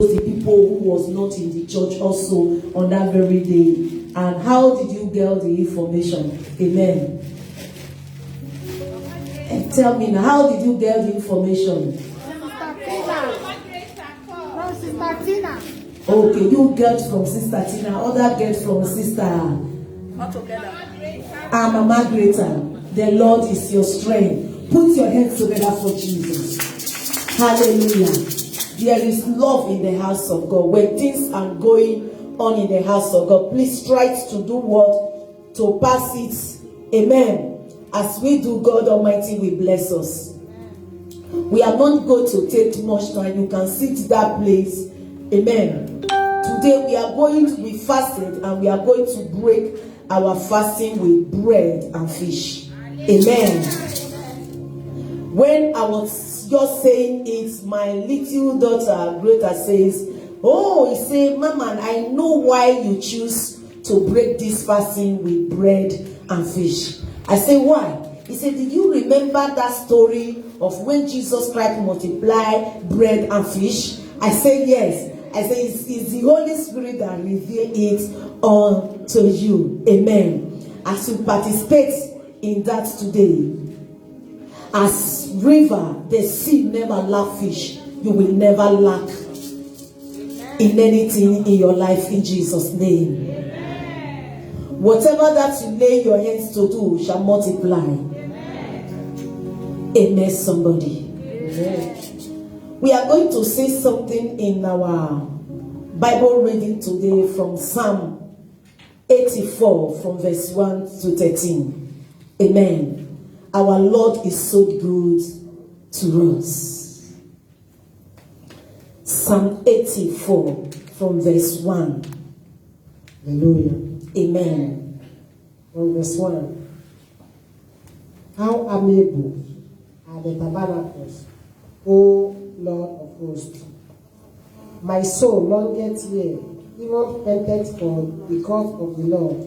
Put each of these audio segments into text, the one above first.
the people who was not in the church also on that very day. And how did you get the information? Amen. And tell me now, how did you get the information? Sister Tina. Okay, you get from Sister Tina, other get from Sister. Not together. Mama Greta. The Lord is your strength. Put your hands together for Jesus. Hallelujah. There is love in the house of God. When things are going on in the house of God, please try to do what? To pass it. Amen. As we do, God Almighty will bless us. We are not going to take much time. You can sit that place. Amen. Today we are going to be fasted and we are going to break our fasting with bread and fish. Amen. When I was just saying it, my little daughter Greta says, oh, he said, Mama, I know why you choose to break this fasting with bread and fish. I say, why? He said, did you remember that story of when Jesus Christ multiplied bread and fish? I said, yes. I said, it's the Holy Spirit that revealed it unto you. Amen. As you participate in that today, as river, the sea never lack fish, you will never lack in anything in your life in Jesus' name. Amen. Whatever that you lay your hands to do shall multiply. Amen, somebody. Amen. We are going to say something in our Bible reading today from Psalm 84 from verse 1 to 13. Amen. Our Lord is so good to us. Psalm 84 from verse 1. Hallelujah. Amen. From verse 1. How amiable are the tabernacles, O Lord of hosts. My soul longeth here, even panteth for the court of the Lord.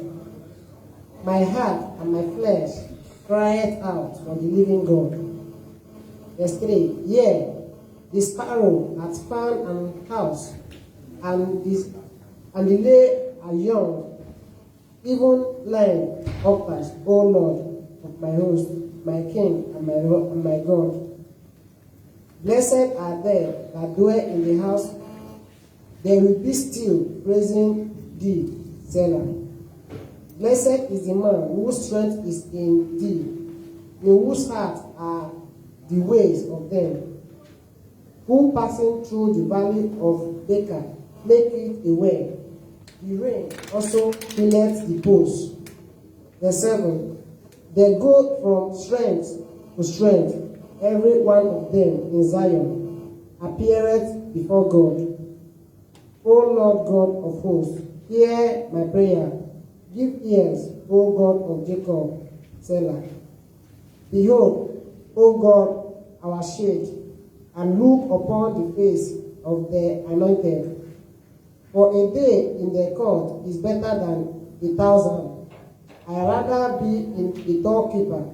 My heart and my flesh crieth out for the living God. Verse 3. Yea, the sparrow hath found an house, and the lay are young, even lying upright, O Lord of my host, my King and my God. Blessed are they that dwell in the house. They will be still praising thee, Selah. Blessed is the man whose strength is in thee, in whose heart are the ways of them, who passing through the valley of Baca make it a way. The rain also filleth the posts. Verse 7. They go from strength to strength, every one of them in Zion appeareth before God. O Lord God of hosts, hear my prayer. Give ears, O God of Jacob, Selah. Behold, O God, our shade, and look upon the face of the anointed. For a day in their court is better than 1,000. I rather be in a doorkeeper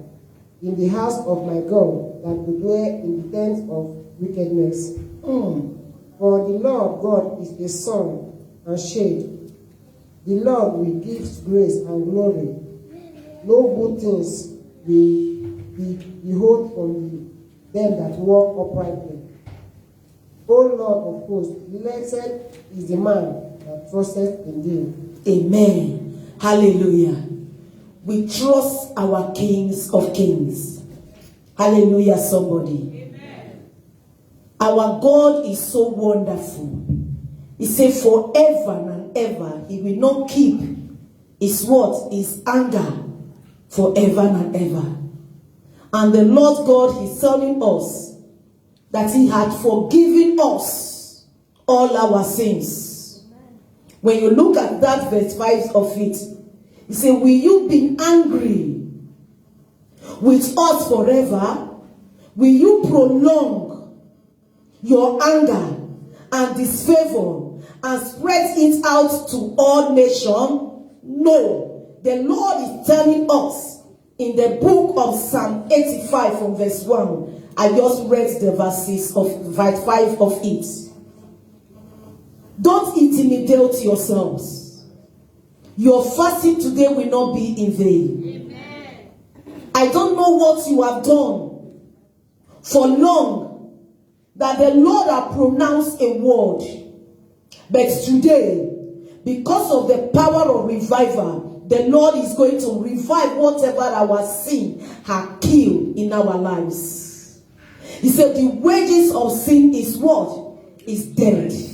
in the house of my God than to dwell in the tent of wickedness. For the Lord God is a sun and shade. The Lord will give grace and glory. No good things will be behold from them that walk uprightly. O Lord of hosts, blessed is the man that trusteth in thee. Amen. Hallelujah. We trust our kings of kings. Hallelujah, somebody. Amen. Our God is so wonderful. He said forever and ever, he will not keep his what? His anger forever and ever. And the Lord God is telling us that he had forgiven us all our sins. When you look at that verse 5 of it, he said, will you be angry with us forever? Will you prolong your anger and disfavor and spread it out to all nations? No. The Lord is telling us in the book of Psalm 85 from verse 1. I just read the verses of verse 5 of it. Don't intimidate yourselves. Your fasting today will not be in vain. Amen. I don't know what you have done for long that the Lord has pronounced a word. But today, because of the power of revival, the Lord is going to revive whatever our sin has killed in our lives. He said the wages of sin is what? Is death.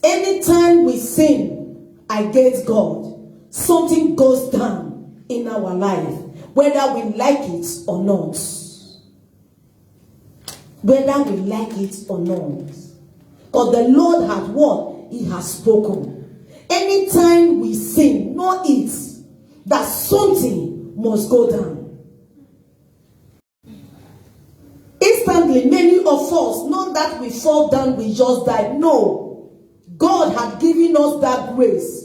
Anytime we sin against God, something goes down in our life, whether we like it or not. Whether we like it or not. Because the Lord has what? He has spoken. Anytime we sin, know it that something must go down. Instantly, many of us, not that we fall down, we just die. No. God had given us that grace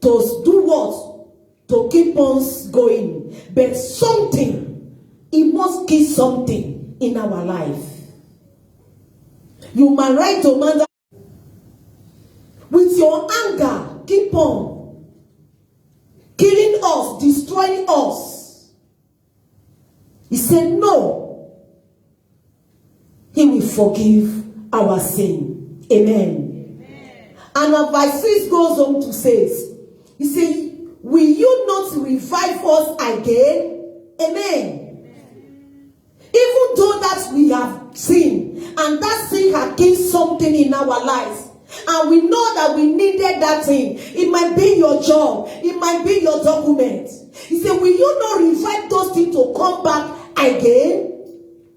to do what? To keep us going. But something, it must give something in our life. You might write to man with your anger, keep on killing us, destroying us. He said, no. He will forgive our sin. Amen. And verse 6 goes on to say, he said, will you not revive us again? Amen. Even though that we have sinned, and that sin has killed something in our lives, and we know that we needed that thing. It might be your job. It might be your document. He said, will you not revive those things to come back again?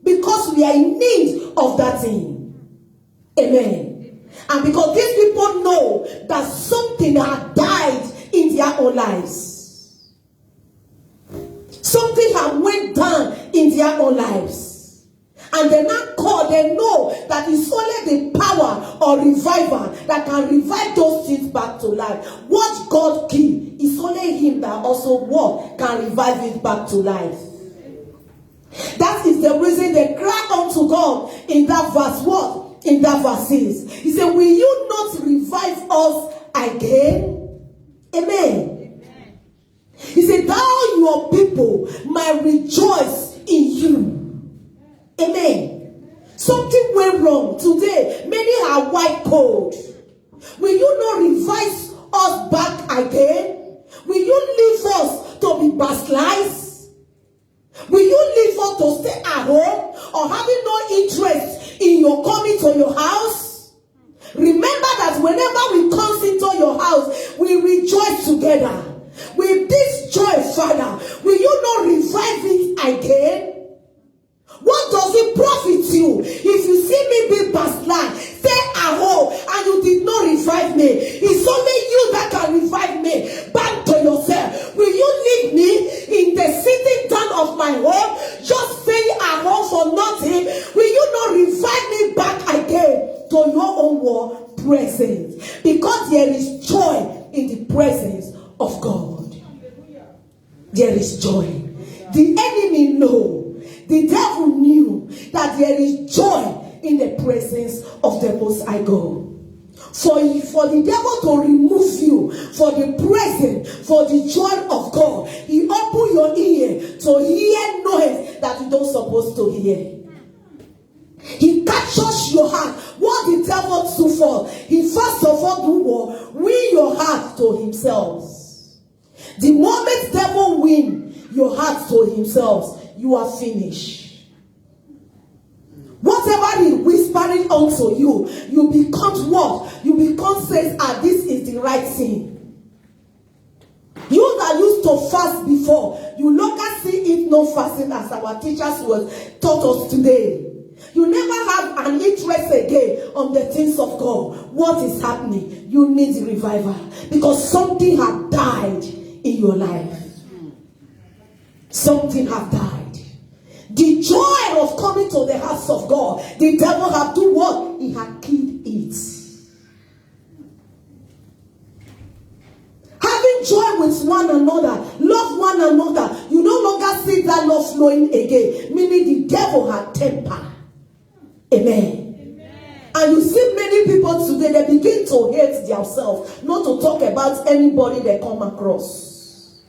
Because we are in need of that thing. Amen. And because these people know that something had died in their own lives. Something had went down in their own lives. And they're not called, they know that it's only the power of revival that can revive those things back to life. What God killed, is only him that also what can revive it back to life. That is the reason they cry unto God in that verse what? In that verses. He said, will you not revive us again? Amen. Amen. He said, thou your people might rejoice in you. Amen. Something went wrong today. Many are white cold. Will you not revive us back again? Will you leave us to be backsliders? Will you leave us to stay at home or having no interest in your coming to your house? Remember that whenever we come into your house, we rejoice together. With this joy, Father, will you not revive it again? What does it profit you if you see me be backslide, stay at home, and you did not revive me? It's only you that can revive me back to yourself. Will you leave me in the sitting down of my home, just staying at home for nothing? Will you not revive me back again to your own word presence? Because there is joy in the presence of God. There is joy. The enemy knows. The devil knew that there is joy in the presence of the Most High God. For the devil to remove you for the presence, for the joy of God, he opened your ear to hear noise that you don't supposed to hear. He captures your heart. What the devil do for? He first of all do what? Win your heart to himself. The moment devil win your heart to himself, you are finished. Whatever he whispering unto you, you become what? You become says, this is the right thing. You that used to fast before, you longer see it no fasting as our teachers was taught us today. You never have an interest again on the things of God. What is happening? You need revival. Because something has died in your life. Something has died. The joy of coming to the house of God, the devil have do what? He had killed it. Having joy with one another, love one another, you no longer see that love flowing again. Meaning the devil had temper. Amen. And you see many people today, they begin to hate themselves, not to talk about anybody they come across.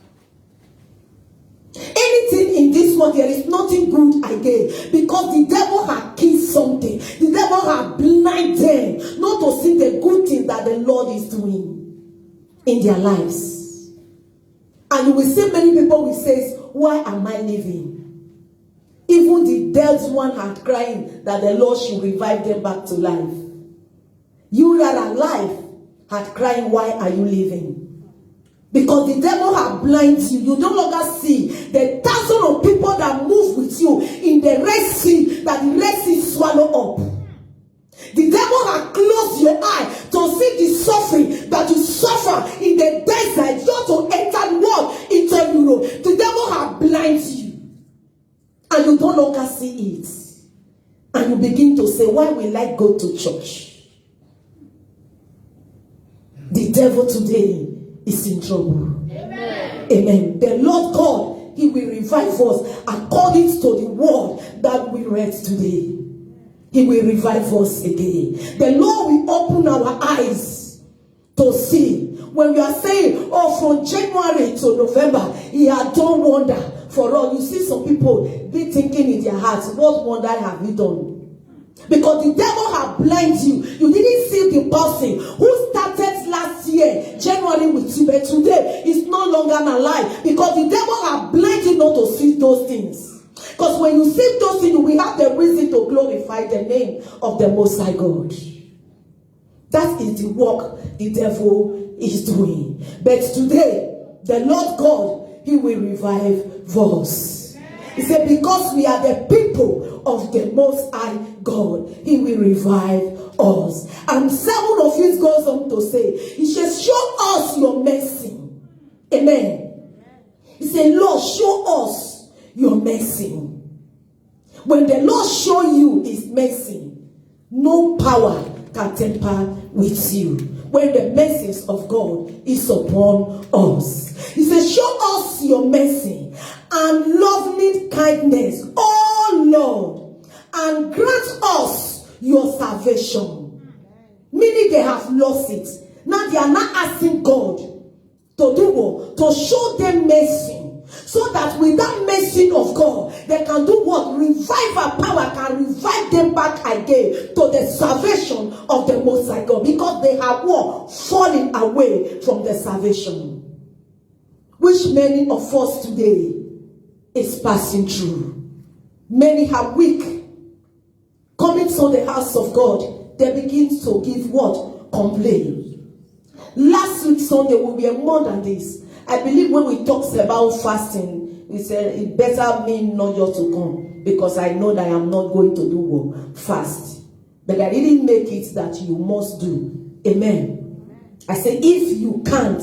Anything in this world, there is nothing good again, because the devil had killed something. The devil had blinded them not to see the good thing that the Lord is doing in their lives. And you will see many people will say, why am I living? Even the dead one had crying that the Lord should revive them back to life. You that are alive had crying, why are you living? Because the devil had blinded you. You no longer see the thousands of people that move with you in the Red Sea, that the Red Sea swallow up. The devil had closed your eye to see the suffering that you suffer in the desert just to enter what into Europe. The devil had blinded you. And you no longer see it. And you begin to say, why will I go to church? The devil today is in trouble. Amen. Amen. The Lord God, He will revive us according to the word that we read today. He will revive us again. The Lord will open our eyes to see. When we are saying, oh, from January to November, He had done wonder for us. You see some people be thinking in their hearts, what wonder have you done? Because the devil have blinded you. You didn't see the person who started last year, January with you, but today is no longer alive. Because the devil have blinded you not to see those things. Because when you see those things, we have the reason to glorify the name of the Most High God. That is the work the devil is doing. But today, the Lord God, He will revive us. He said, because we are the people of the Most High God, He will revive us. And 7 of it goes on to say, He says, show us your mercy. Amen. He said, Lord, show us your mercy. When the Lord show you His mercy, no power can tamper with you. When the mercy of God is upon us. He says, show us your mercy and loving kindness, oh Lord, and grant us your salvation. Meaning they have lost it. Now they are not asking God to do what? To show them mercy. So that with that mercy of God, they can do what? Revival power can revive them back again to the salvation of the Most High God. Because they have what? Fallen away from the salvation. Which many of us today is passing through. Many are weak. Coming to the house of God, they begin to give what? Complain. Last week Sunday will be more than this. I believe when we talked about fasting, we said it better mean not just to come, because I know that I am not going to do what? Fast. But I didn't make it that you must do. Amen. I said if you can't,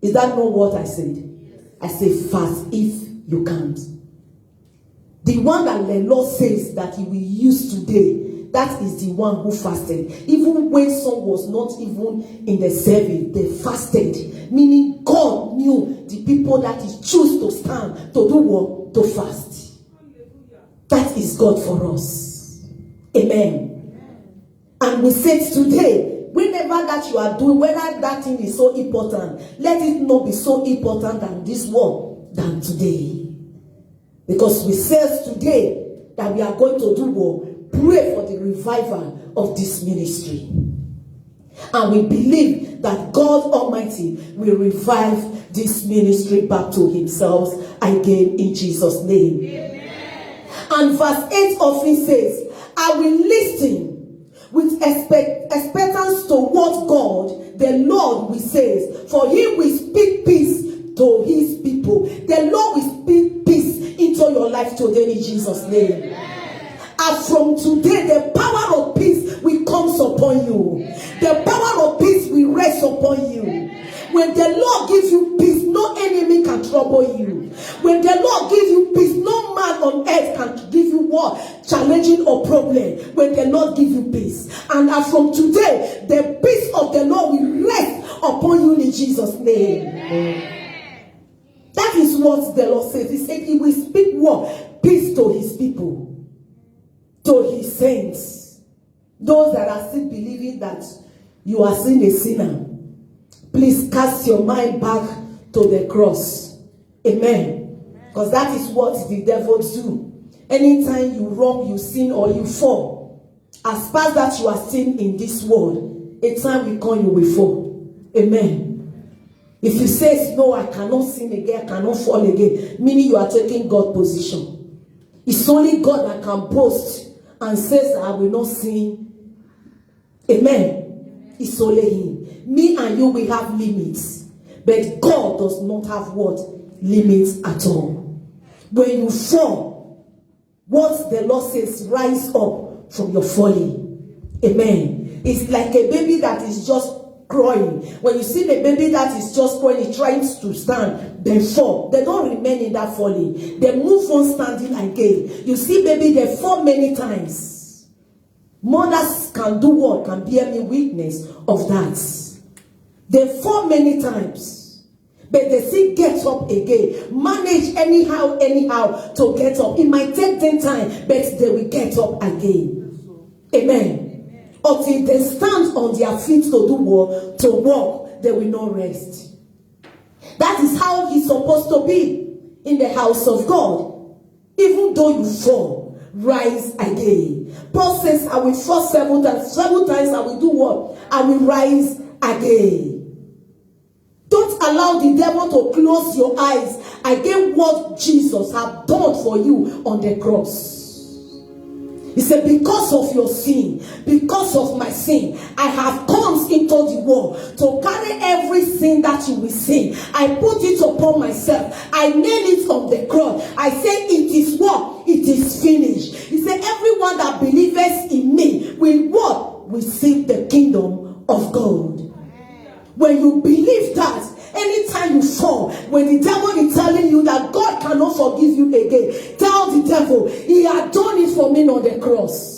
is that not what I said? I say fast if you can't. The one that the Lord says that He will use today, that is the one who fasted. Even when some was not even in the service, they fasted. Meaning God knew the people that He chose to stand to do what? To fast. That is God for us. Amen. And we said today, whenever that you are doing, whether that thing is so important, let it not be so important than this one, than today. Because we said today that we are going to do what? Pray for the revival of this ministry. And we believe that God Almighty will revive this ministry back to Himself again in Jesus' name. Amen. And verse 8 of it says, I will listen with expectance to what God, the Lord, will say, for He will speak peace to His people. The Lord will speak peace into your life today in Jesus' name. Amen. And from today, the power of peace will come upon you. The power of peace will rest upon you. When the Lord gives you peace, no enemy can trouble you. When the Lord gives you peace, no man on earth can give you what? Challenging or problem. When the Lord gives you peace. And from today, the peace of the Lord will rest upon you in Jesus' name. Amen. That is what the Lord says. He said He will speak what? Peace to His people. To His saints. Those that are still believing that you are still a sinner, please cast your mind back to the cross. Amen. Because that is what the devil do. Anytime you wrong, you sin, or you fall, as far as that you are sin in this world, a time will come you will fall. Amen. If you say, no, I cannot sin again, I cannot fall again, meaning you are taking God's position. It's only God that can boast and says, I will not sin. Amen. It's only Him. Me and you, we have limits. But God does not have what? Limits at all. When you fall, what the Lord says, rise up from your falling. Amen. It's like a baby that is just crying. When you see the baby that is just crying, trying to stand, they fall. They don't remain in that falling. They move on standing again. You see baby, they fall many times. Mothers can do what? Can bear me witness of that. They fall many times, but they still get up again. Manage anyhow to get up. It might take them time, but they will get up again. Amen. Until they stand on their feet to do what? To walk, they will not rest. That is how it's supposed to be in the house of God. Even though you fall, rise again. Paul says, I will fall 7 times. 7 times I will do what? I will rise again. Don't allow the devil to close your eyes against what Jesus has done for you on the cross. He said, because of your sin, because of my sin, I have come into the world to carry every sin that you will sin. I put it upon myself. I nailed it on the cross. I say, it is what? It is finished. He said, everyone that believes in me will what? Will see the kingdom of God. When you believe that, anytime you fall, when the devil is telling you that God cannot forgive you again, tell the devil, He had done it for me on the cross.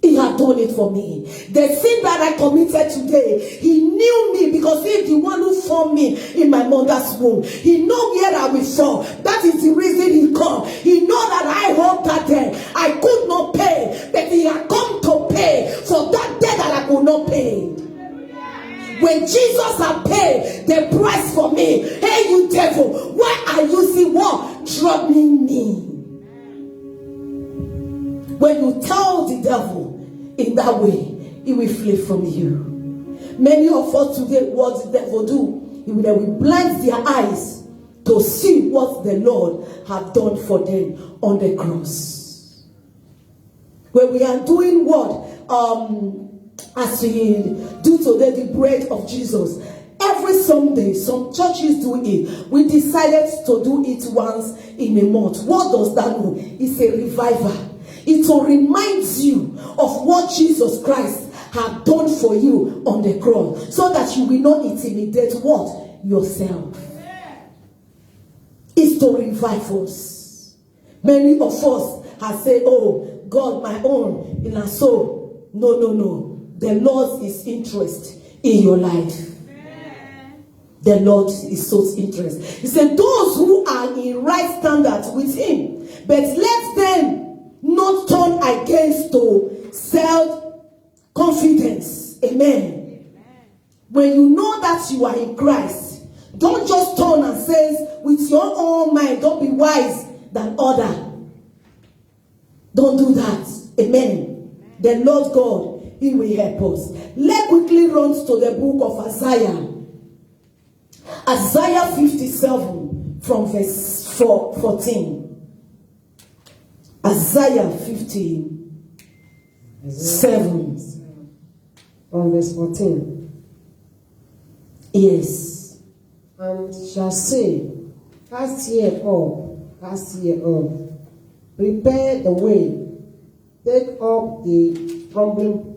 He had done it for me. The sin that I committed today, He knew me because He is the one who formed me in my mother's womb. He knows where I will fall. That is the reason He come. He knows that I owed that debt. I could not pay, but He had come to pay for that debt that I could not pay. When Jesus had paid the price for me, hey you devil, why are you still what? Troubling me? When you tell the devil in that way, he will flee from you. Many of us today, what the devil do? He will blind their eyes to see what the Lord have done for them on the cross. When we are doing what? As we do today, the bread of Jesus. Every Sunday, some churches do it. We decided to do it once in a month. What does that mean? It's a revival. It will remind you of what Jesus Christ had done for you on the cross, so that you will not intimidate what? Yourself. It's to revive us. Many of us have said, oh, God, my own, in our soul. No. The Lord is interested in your life. The Lord is so interested. He said, those who are in right standards with Him, but let them not turn against to self-confidence. Amen. When you know that you are in Christ, don't just turn and say, with your own mind, don't be wise than other. Don't do that. Amen. The Lord God, He will help us. Let's quickly run to the book of Isaiah. Isaiah 57 from verse 14. Isaiah 57 from verse 14. Yes. And shall say, cast ye up, prepare the way, take up the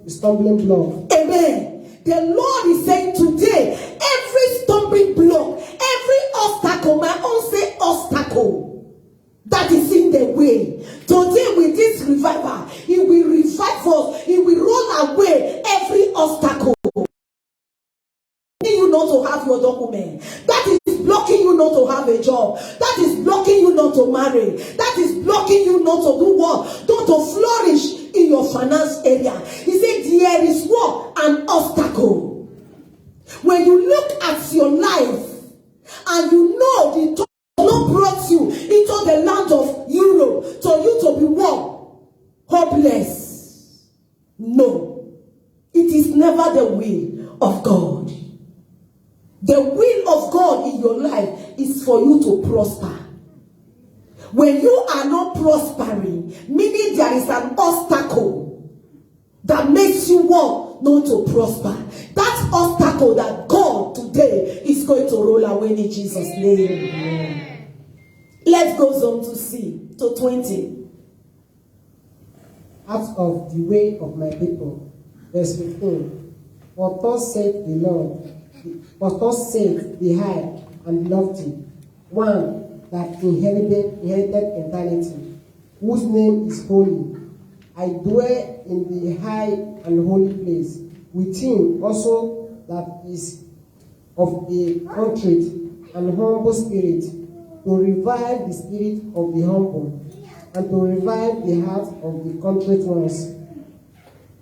stumbling block. Amen. The Lord is saying today, every stumbling block, every obstacle, my own say obstacle, that is in the way. Today with this revival, He will revive us. He will roll away every obstacle. You not to have your document. That is blocking you not to have a job. That is blocking you not to marry. That is blocking you not to do what? Not to flourish in your finance area. He said there is what? An obstacle. When you look at your life and you know the God not brought you into the land of Europe for you to be what? Hopeless. No. It is never the will of God. The will of God in your life is for you to prosper. When you are not prospering, meaning there is an obstacle that makes you want not to prosper. That obstacle that God today is going to roll away in Jesus' name. Amen. Let's go on to see to 20. Out of the way of my people. Verse 15. For thus saith the Lord, for thus saith the high and lofty, one that inherited eternity, whose name is holy. I dwell in the high and holy place, with him also that is of a contrite and humble spirit, to revive the spirit of the humble, and to revive the heart of the contrite ones.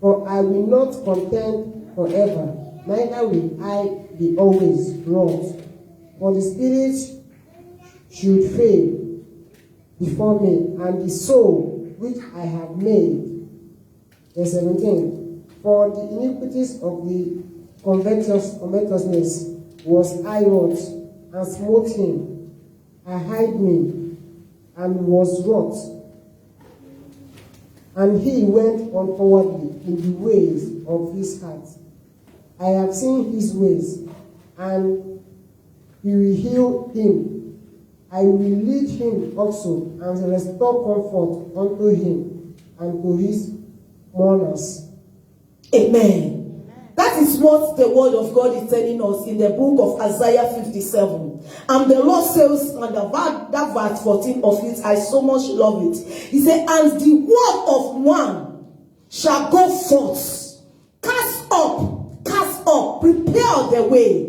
For I will not contend forever, neither will I be always wroth. For the spirit should fail before me, and the soul which I have made. Verse 17. For the iniquities of the covetousness was I wroth, and smote him. I hid me, and was wroth. And he went on forwardly in the ways of his heart. I have seen his ways, and he will heal him. I will lead him also, and restore comfort unto him and to his mourners. Amen. That is what the word of God is telling us in the book of Isaiah 57. And the Lord says, and that verse 14 of it, I so much love it. He said, and the word of one shall go forth, cast up, prepare the way,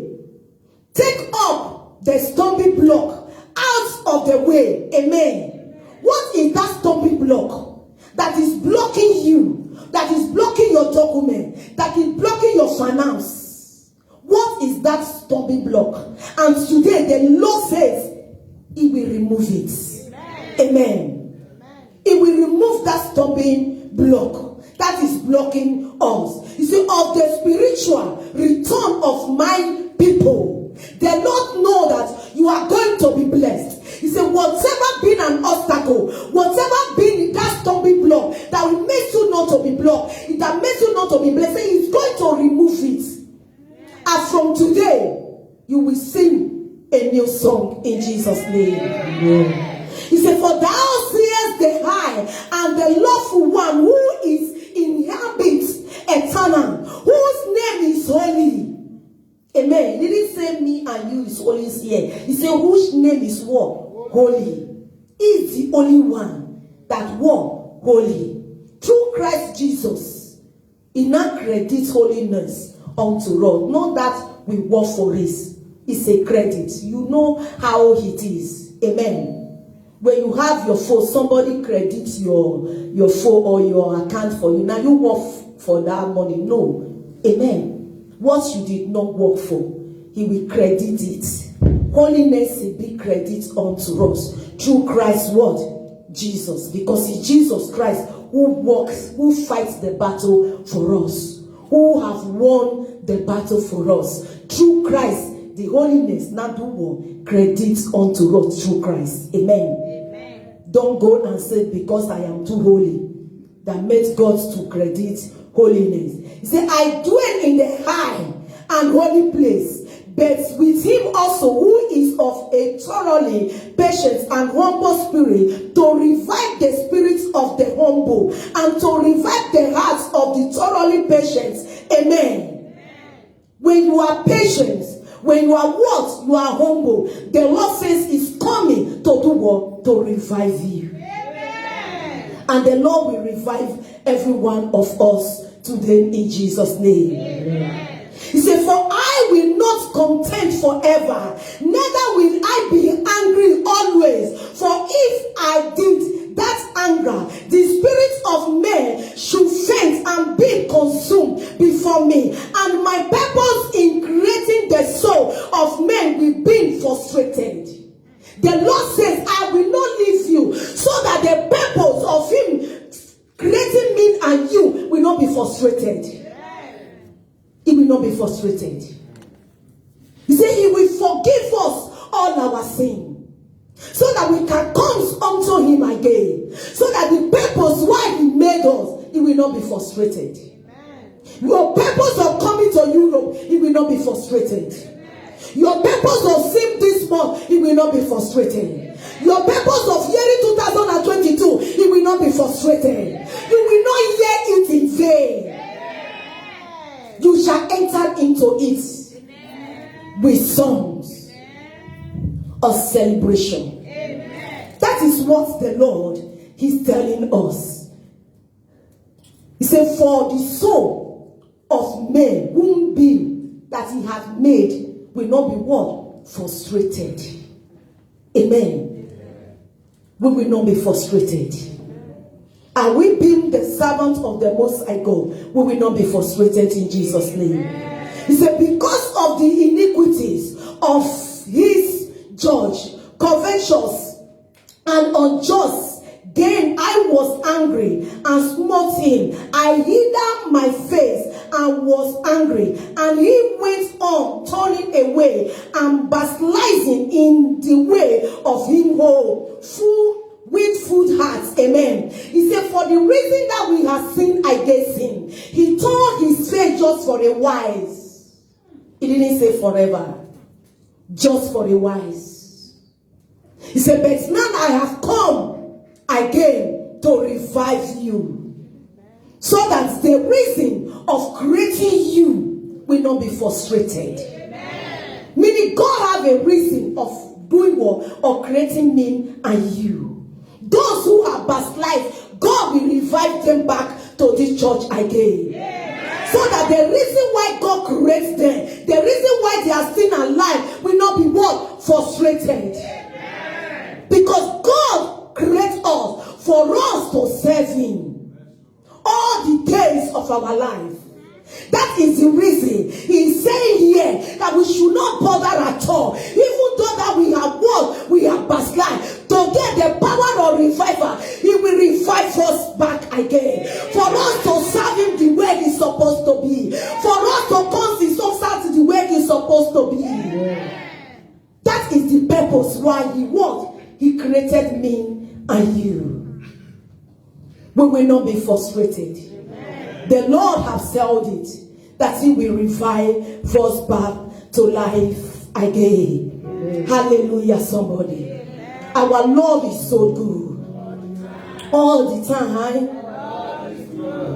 take up the stumbling block out of the way. Amen. What is that stumbling block that is blocking you? That is blocking your document, that is blocking your finance? What is that stumbling block? And today the Lord says He will remove it. Amen. He will remove that stumbling block that is blocking us. You see, of the spiritual return of my people, the Lord knows that you are going to be blessed. He said, whatever been an obstacle, whatever been that stumbling block that will make you not to be blocked, that makes you not to be blessed, He's going to remove it. And from today, you will sing a new song in Jesus' name. Amen. He said, for thou seest the high and the lawful one who is inhabits eternal, whose name is holy. Amen. He didn't say me and you is holy here. He said, whose name is what? Holy. He is the only one that what? Holy. Through Christ Jesus, He now credits holiness unto God. Not that we work for it. It's a credit. You know how it is. Amen. When you have your phone, somebody credits your phone or your account for you. Now you work for that money. No. Amen. What you did not work for, He will credit it. Holiness will be credit unto us through Christ's word, Jesus. Because it's Jesus Christ who works, who fights the battle for us, who have won the battle for us. Through Christ, the holiness, not do what? Credits unto us through Christ. Amen. Amen. Don't go and say, because I am too holy, that makes God to credit holiness. He said, I dwell in the high and holy place, but with him also who is of a thoroughly patient and humble spirit, to revive the spirits of the humble and to revive the hearts of the thoroughly patient. Amen. When you are patient, when you are what? You are humble. The Lord says He's coming to do what? To revive you. Amen. And the Lord will revive every one of us today in Jesus' name. Amen. He said, for I will not contend forever, neither will I be angry always. For if I did, that anger, the spirits of men should faint and be consumed before me. And my purpose in creating the soul of men will be frustrated. The Lord says, I will not leave you, so that the purpose of him creating me and you will not be frustrated. It will not be frustrated. He said he will forgive us all our sin, so that we can come unto him again, so that the purpose why he made us, it will not be frustrated. Your purpose of coming to Europe, it will not be frustrated. Your purpose of seeing this month, it will not be frustrated. Your purpose of hearing 2022, it will not be frustrated. You will not hear it in vain. You shall enter into it with songs of celebration. That is what the Lord is telling us. He said, for the soul of men whom be that he has made will not be what? Frustrated. Amen. We will not be frustrated. And we being the servant of the Most High God, we will not be frustrated in Jesus' name. He said, because of the iniquities of his judge, covetous and unjust, then I was angry and smote him. I hid my face and was angry. And he went on turning away and backsliding in the way of him whole, with food hearts. Amen. He said, for the reason that we have sinned against him, he turned his face just for a while. He didn't say forever. Just for a while. He said, but now I have come again to revive you, so that the reason of creating you will not be frustrated. Amen. Meaning God have a reason of doing what? Or creating me and you. Those who are backslide, God will revive them back to this church again. Yeah. So that the reason why God creates them, the reason why they are still alive will not be what? Frustrated. Yeah. Because God creates us for us to serve him all the days of our life. That is the reason he's saying here that we should not bother at all. Even though that we have what? We have backslide. To get the power of revival, he will revive us back again. For us to serve him the way he's supposed to be. For us to consist the way he's supposed to be. That is the purpose why he what? He created me and you. We will not be frustrated. Amen. The Lord has said it, that he will revive us back to life again. Amen. Hallelujah, somebody. Amen. Our Lord is so good. All the time.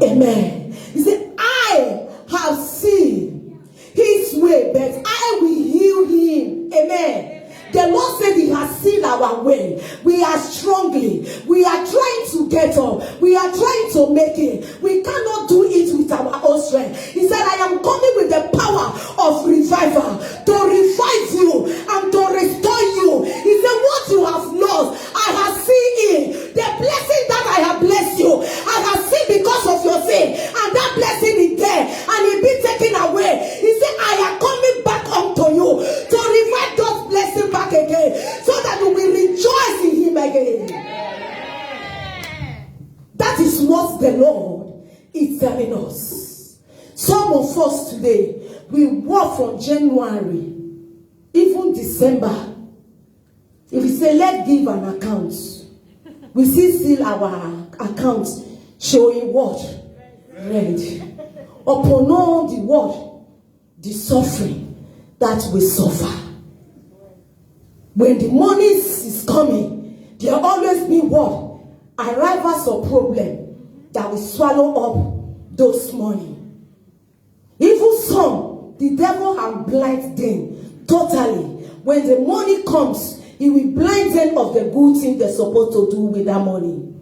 Amen. He said, I have seen his way, but I will heal him. Amen. The Lord said he has seen our way. We are struggling. We are trying to get up. We are trying to make it. We cannot do it with our own strength. He said, I am coming with the power of revival to revive you and to restore you. He said, what you have lost, I have seen it. The blessing that I have blessed you, I have seen because of your sin. And that blessing is there. And it be taken away. He said, I am coming back unto you to revive God's blessing back again, so that you will rejoice in him again. That is what the Lord is telling us. Some of us today, we work from January, even December. If we say, let's give an account, we see our account showing what? Red. Upon all the what? The suffering that we suffer. When the money is coming, there always be what? Arrivals of problem that will swallow up those money. Even some, the devil have blind them totally. When the money comes, he will blind them of the good thing they're supposed to do with that money.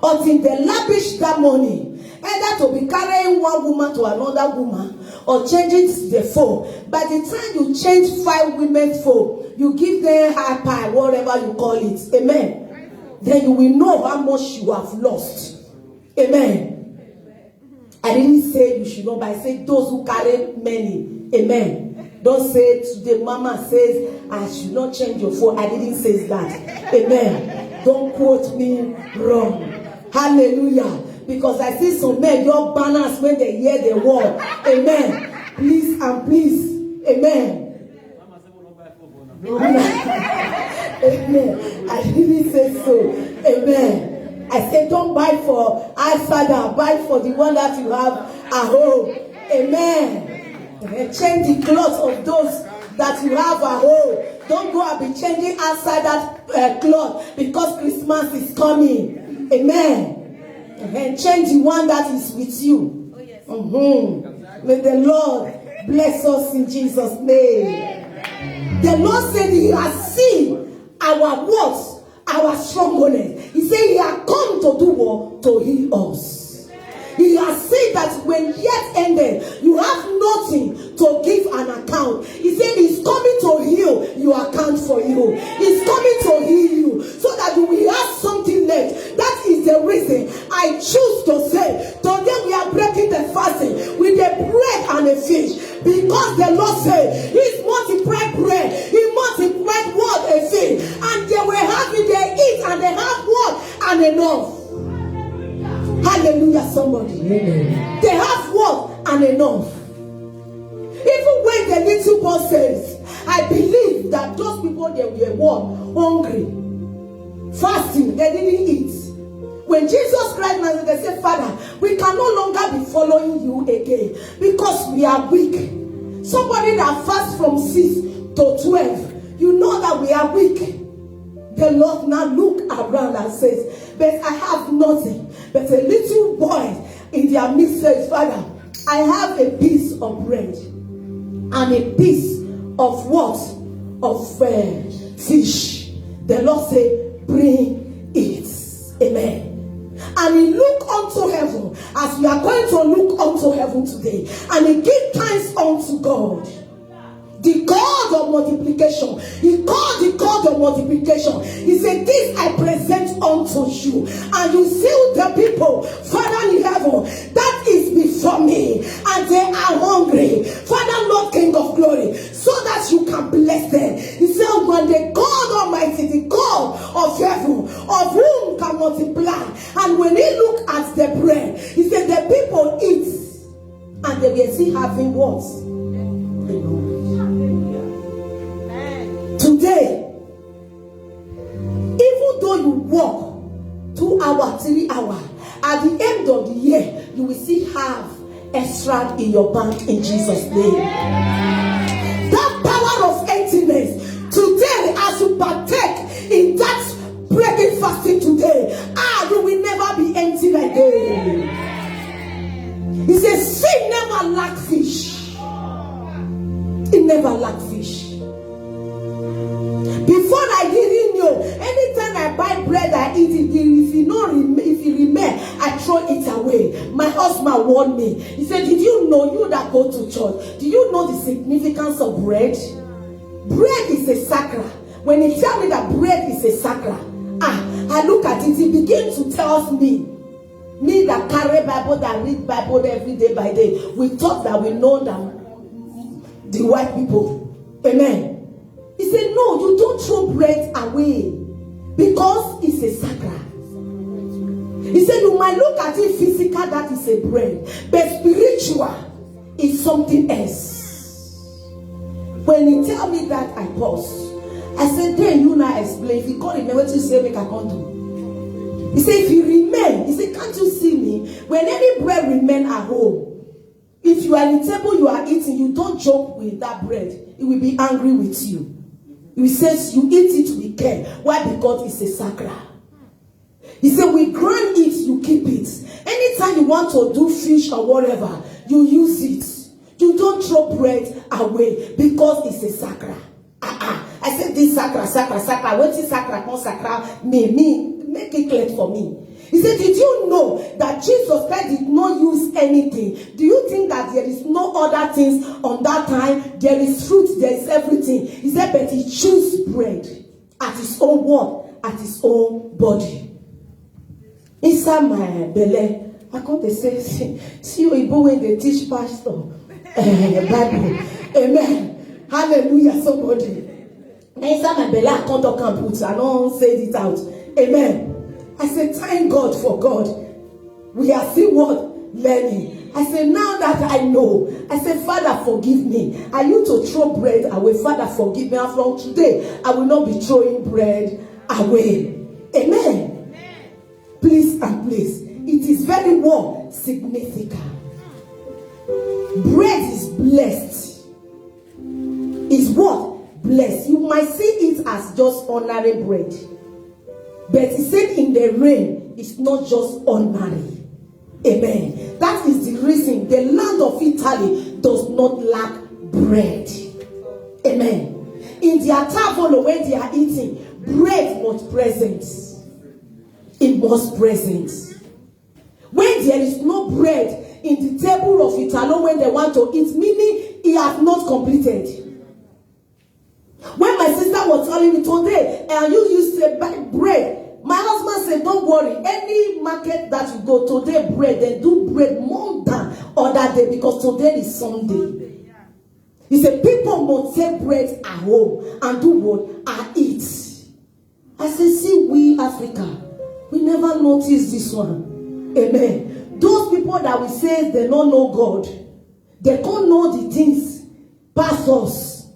Until they lavish that money, either to be carrying one woman to another woman, or changing the phone. By the time you change 5 women's phone, you give them high pie, whatever you call it. Amen. then you will know how much you have lost. Amen. I didn't say you should not buy. I said those who carry many. Amen. Don't say today mama says I should not change your phone. I didn't say that. Amen. Don't quote me wrong. Hallelujah. Because I see some men, your banners when they hear the word. Amen. Please and please. Amen. Amen. I didn't say so. Amen. I said don't buy for outsider, buy for the one that you have at home. Amen. Change the clothes of those that you have at home. Don't go and be changing outside that cloth because Christmas is coming. Amen. And change the one that is with you. Oh, yes. May the Lord bless us in Jesus' name. The Lord said he has seen our words, our strongholds. He said he has come to do what? To heal us. He has said that when yet ended, you have nothing to give an account. He said he's coming to heal your account for you. He's coming to heal you so that you will have something left. That is the reason I choose to say, today we are breaking the fasting with a bread and a fish. Because the Lord said, He's multiplied bread, He multiplied what? A fish. And they were happy, they eat and they have what? And enough. Hallelujah, somebody. Amen. They have what? And enough. Even when the little boy says, I believe that those people, they were what? Hungry. Fasting, they didn't eat. When Jesus Christ, they said, Father, we can no longer be following you again because we are weak. Somebody that fasts from 6 to 12, you know that we are weak. The Lord now look around and says, but I have nothing. But a little boy in their midst says, Father, I have a piece of bread and a piece of what? Of fish. The Lord said, bring it. Amen. And he looked unto heaven, as we are going to look unto heaven today, and he gave thanks unto God, the God of multiplication. He called the God of multiplication. He said, this I present unto you, and you seal the people, Father in heaven, that is before me, and they are hungry, Father, Lord, King of glory, so that you can bless them. He said, when the God Almighty, the God of heaven, of whom can multiply, and when he looked at the bread, he said, the people eat, and they were still having what? Today, even though you walk 2 hours, 3 hours, at the end of the year, you will still have extra in your bank in Jesus' name. That power of emptiness, today, as you partake in that breaking fasting today, you will never be empty again. He says, sin never lack fish. It never lack fish. Before I didn't know, anytime I buy bread, I eat it. If it remain, I throw it away. My husband warned me. He said, did you know, you that go to church, do you know the significance of bread? Bread is a sacra. When he tell me that bread is a sacra, I look at it, he begins to tell me that carry Bible, that read Bible every day by day, we thought that we know that the white people. Amen. He said, no, you don't throw bread away because it's a sacrament. He said, you might look at it physical, that is a bread, but spiritual is something else. When he tell me that, I pause. I said, then you now explain. If you call him, what you say, make I can't do. He said, if you remain, he said, can't you see me? When any bread remain at home, if you are in the table you are eating, you don't joke with that bread. It will be angry with you. He says you eat it with care. Why? Because it's a sacra. He said, we grind it, you keep it. Anytime you want to do fish or whatever, you use it. You don't throw bread away because it's a sacra. I said this sacra. What is sacra? Not sacra. Me. Make it clear for me. He said, did you know that Jesus Christ did not use anything? Do you think that there is no other things on that time? There is fruit, there is everything. He said, but he chose bread at his own word, at his own body. Inside my belly, I come to say, see Oyibo when they teach pastor Bible. Amen. Hallelujah, somebody. Inside my belly, I come to put, I don't say it out. Amen. I say, thank God for God. We are still what? Learning. I say, now that I know, I say, Father, forgive me. I used to throw bread away. Father, forgive me. And from today, I will not be throwing bread away. Amen. Please and please. It is very what? Significant. Bread is blessed. Is what? Blessed. You might see it as just ordinary bread. But he said in the rain, it's not just ordinary. Amen. That is the reason the land of Italy does not lack bread. Amen. In their table when they are eating, bread was present. It was present. When there is no bread in the table of Italo when they want to eat, meaning it has not completed. When my sister was telling me today, and you used to buy bread, my husband said, don't worry, any market that you go today, bread, then do bread more than other day because today is Sunday. He said, people must take bread at home and do what? I eat. I said, see, we Africa, we never noticed this one. Amen. Those people that we say they don't know God, they can't know the things past us.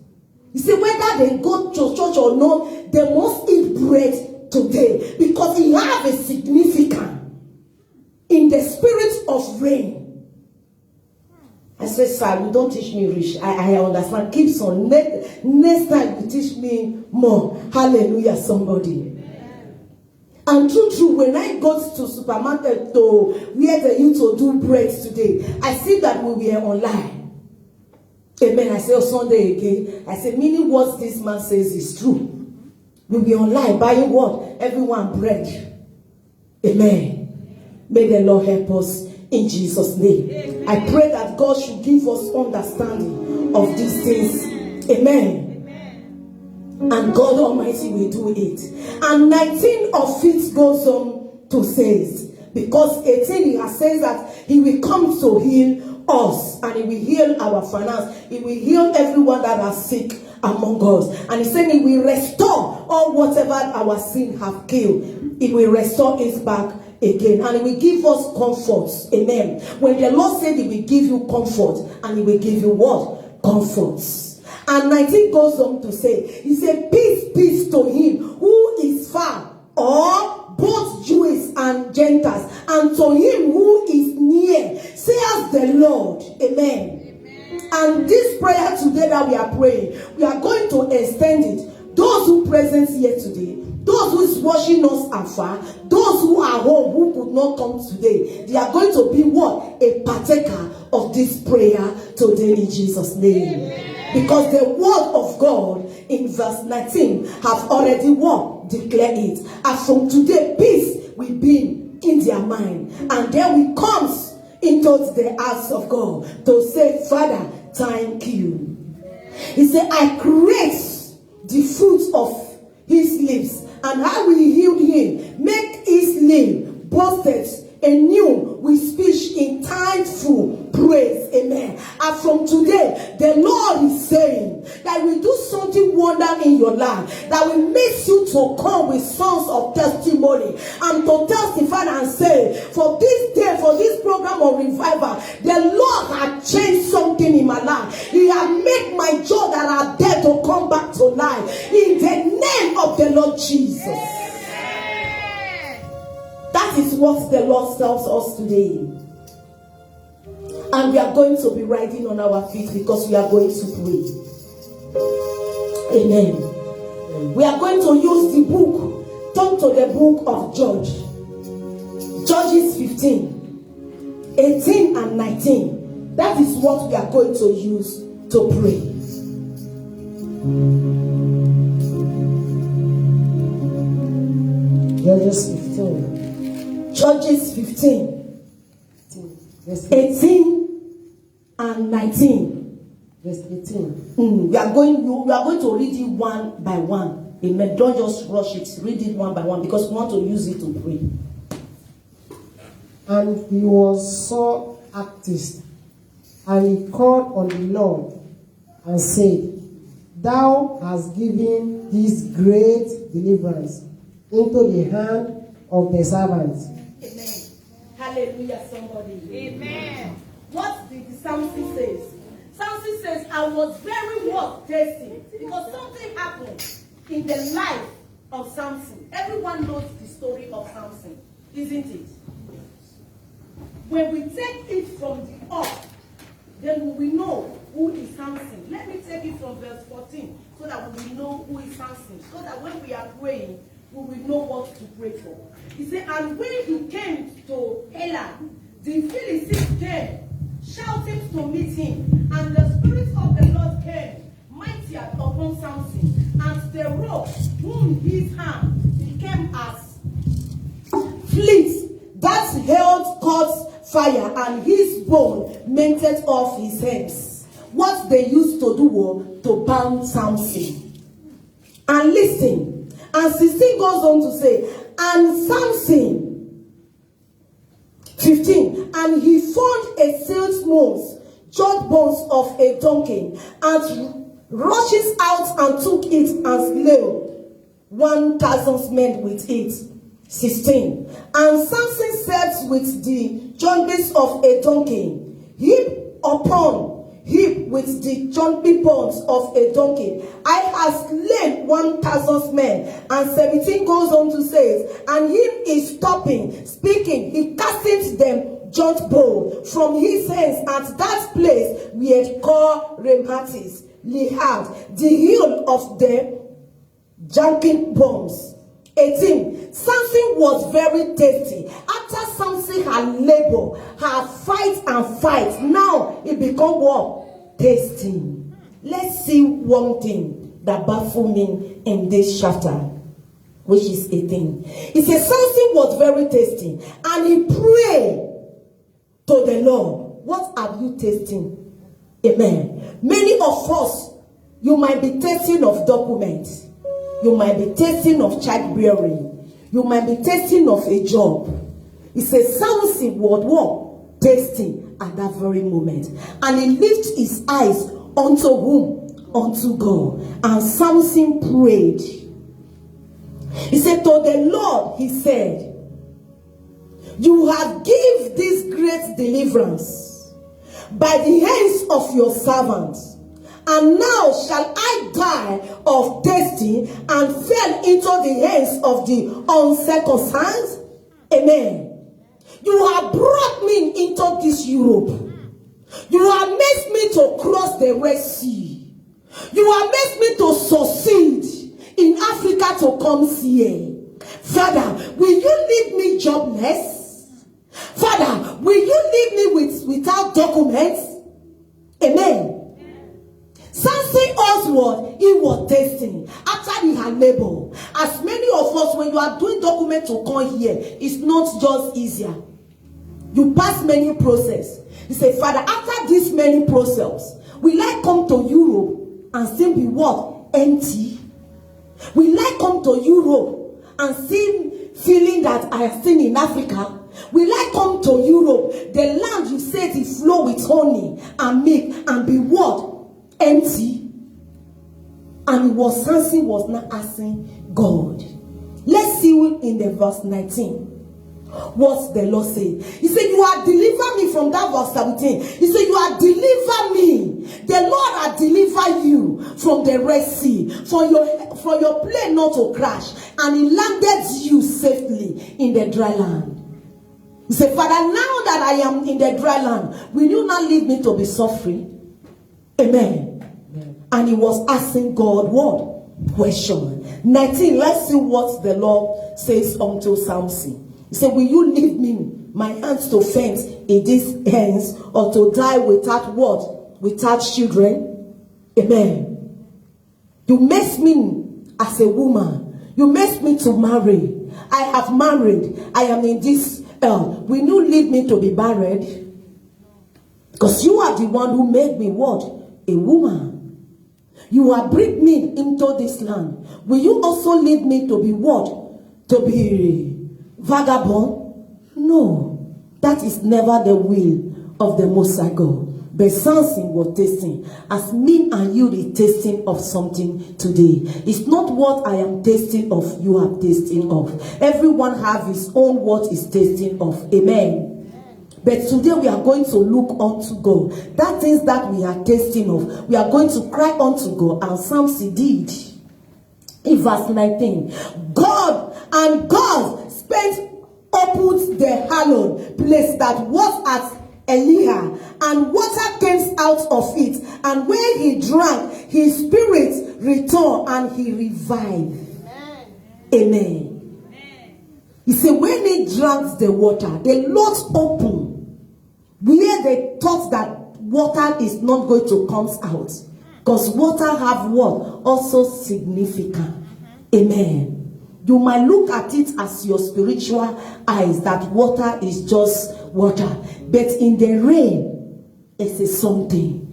You see, whether they go to church or not, they must eat bread today because it has a significance in the spirit of rain. I said, sir, you don't teach me rich. I understand. Keep on. Next time you teach me more. Hallelujah, somebody. And true, when I go to supermarket to where they used to do bread today, I see that we were online. Amen. I say, oh, Sunday again. I say, meaning what this man says is true. We'll be online buying what? Everyone bread. Amen. May the Lord help us in Jesus' name. Amen. I pray that God should give us understanding of these things. Amen. And God Almighty will do it. And 19 of it goes on to say, because 18 he has said that he will come to heal us and he will heal our finance. He will heal everyone that are sick among us. And he said he will restore all whatever our sin have killed. He will restore it back again. And he will give us comfort. Amen. When the Lord said he will give you comfort, and he will give you what? Comforts. And 19 goes on to say, he said, peace, peace to him who is far, or both Jews and Gentiles, and to him who is near, says the Lord. Amen. Amen. And this prayer today that we are praying, we are going to extend it. Those who present here today, those who is watching us afar, those who are home who could not come today, they are going to be what? A partaker of this prayer today in Jesus' name. Amen. Because the word of God in verse 19 have already what? Declared it. And from today, peace will be in their mind. And then we comes into the house of God to say, Father, thank you. He said, I create the fruit of his lips, and I will heal him, make his name boasted anew with speech in thankful praise. Amen. And from today, the Lord is saying that will do something wonder in your life, that will make you to come with songs of testimony and to testify and say, for this day, for this program of revival, the Lord has changed something in my life. He has made my joy that are dead to come back to life in the name of the Lord Jesus. That is what the Lord tells us today. And we are going to be riding on our feet because we are going to pray. Amen. We are going to use the book. Turn to the book of Judges 15, 18 and 19. That is what we are going to use to pray. Judges 15. Judges 15, 18 and 19. Verse 18. We are going to read it one by one. Amen. Don't just rush it. Read it one by one because we want to use it to pray. And he was sore anxious, and he called on the Lord and said, Thou hast given this great deliverance into the hand of the servants. Amen. Hallelujah, somebody. Amen. What did the Samson says? Samson says, I was very thirsty because something happened in the life of Samson. Everyone knows the story of Samson, isn't it? When we take it from the up, then we know who is Samson. Let me take it from verse 14 so that we will know who is Samson. So that when we are praying, we will know what to pray for. He said, and when he came to Elah, the Philistines came, shouting to meet him. And the Spirit of the Lord came, mightier upon Samson. And the rope whom his hand became as flint that held caught fire, and his bone melted off his hands. What they used to do was to bound Samson. And listen, and 16 goes on to say, and Samson, 15, and he found a sealed jawbones of a donkey, and rushes out and took it and slew 1,000 men with it. 16. And Samson said with the jawbones of a donkey, heap upon heap with the jumping bones of a donkey, I have slain 1,000 men. And 17 goes on to say, and him is stopping, speaking, he casteth them joint bone from his hands at that place we had called Rematis, Lehad, the hill of the jumping bones. 18. Samson was very thirsty. After Samson had labor, had fight and fight, now it become what? Tasting. Let's see one thing that baffled me in this chapter, which is 18. It says Samson was very thirsty, and he prayed to the Lord. What are you tasting? Amen. Many of us, you might be tasting of documents. You might be tasting of childbearing. You might be tasting of a job. It says Samson was what? Tasting at that very moment. And he lifted his eyes unto whom? Unto God. And Samson prayed. He said to the Lord, he said, you have given this great deliverance by the hands of your servants. And now shall I die of thirsty and fell into the hands of the uncircumcised? Amen. You have brought me into this Europe. You have made me to cross the Red Sea. You have made me to succeed in Africa to come here. Father, will you leave me jobless? Father, will you leave me without documents? Amen. Samson also, he was testing after he had labor. As many of us, when you are doing document to come here, it's not just easier. You pass many process. You say, Father, after this many process, will I come to Europe and still be what? Empty? Will I come to Europe and still feeling that I am still in Africa? Will I come to Europe, the land you said it flow with honey and milk, and be what? Empty? And Samson was not asking God. Let's see in the verse 19 what the Lord said. He said, you are deliver me from that verse 17. He said, you are deliver me. The Lord has delivered you from the Red Sea, for your plane not to crash, and he landed you safely in the dry land. He said, Father, now that I am in the dry land, will you not leave me to be suffering? Amen. And he was asking God what? Question. 19. Let's see what the Lord says unto Samson. He said, will you leave me, my hands to faint in these hands, or to die without what? Without children? Amen. You make me as a woman. You make me to marry. I have married. I am in this will you leave me to be buried? Because you are the one who made me what? A woman. You are bring me into this land. Will you also lead me to be what? To be vagabond? No. That is never the will of the Most High God. But Samson was tasting, as me and you are tasting of something today. It's not what I am tasting of, you are tasting of. Everyone have his own what is tasting of. Amen. But today we are going to look unto God. That things that we are tasting of, we are going to cry unto God. And Samson did. In verse 19, God spent opened the hallowed place that was at Eliah, and water came out of it, and when he drank, his spirit returned and he revived. Amen. You see, when he drank the water, the Lord opened where they thought that water is not going to come out, because water have what? Also significant. Amen. You might look at it as your spiritual eyes, that water is just water. But in the rain, it is something.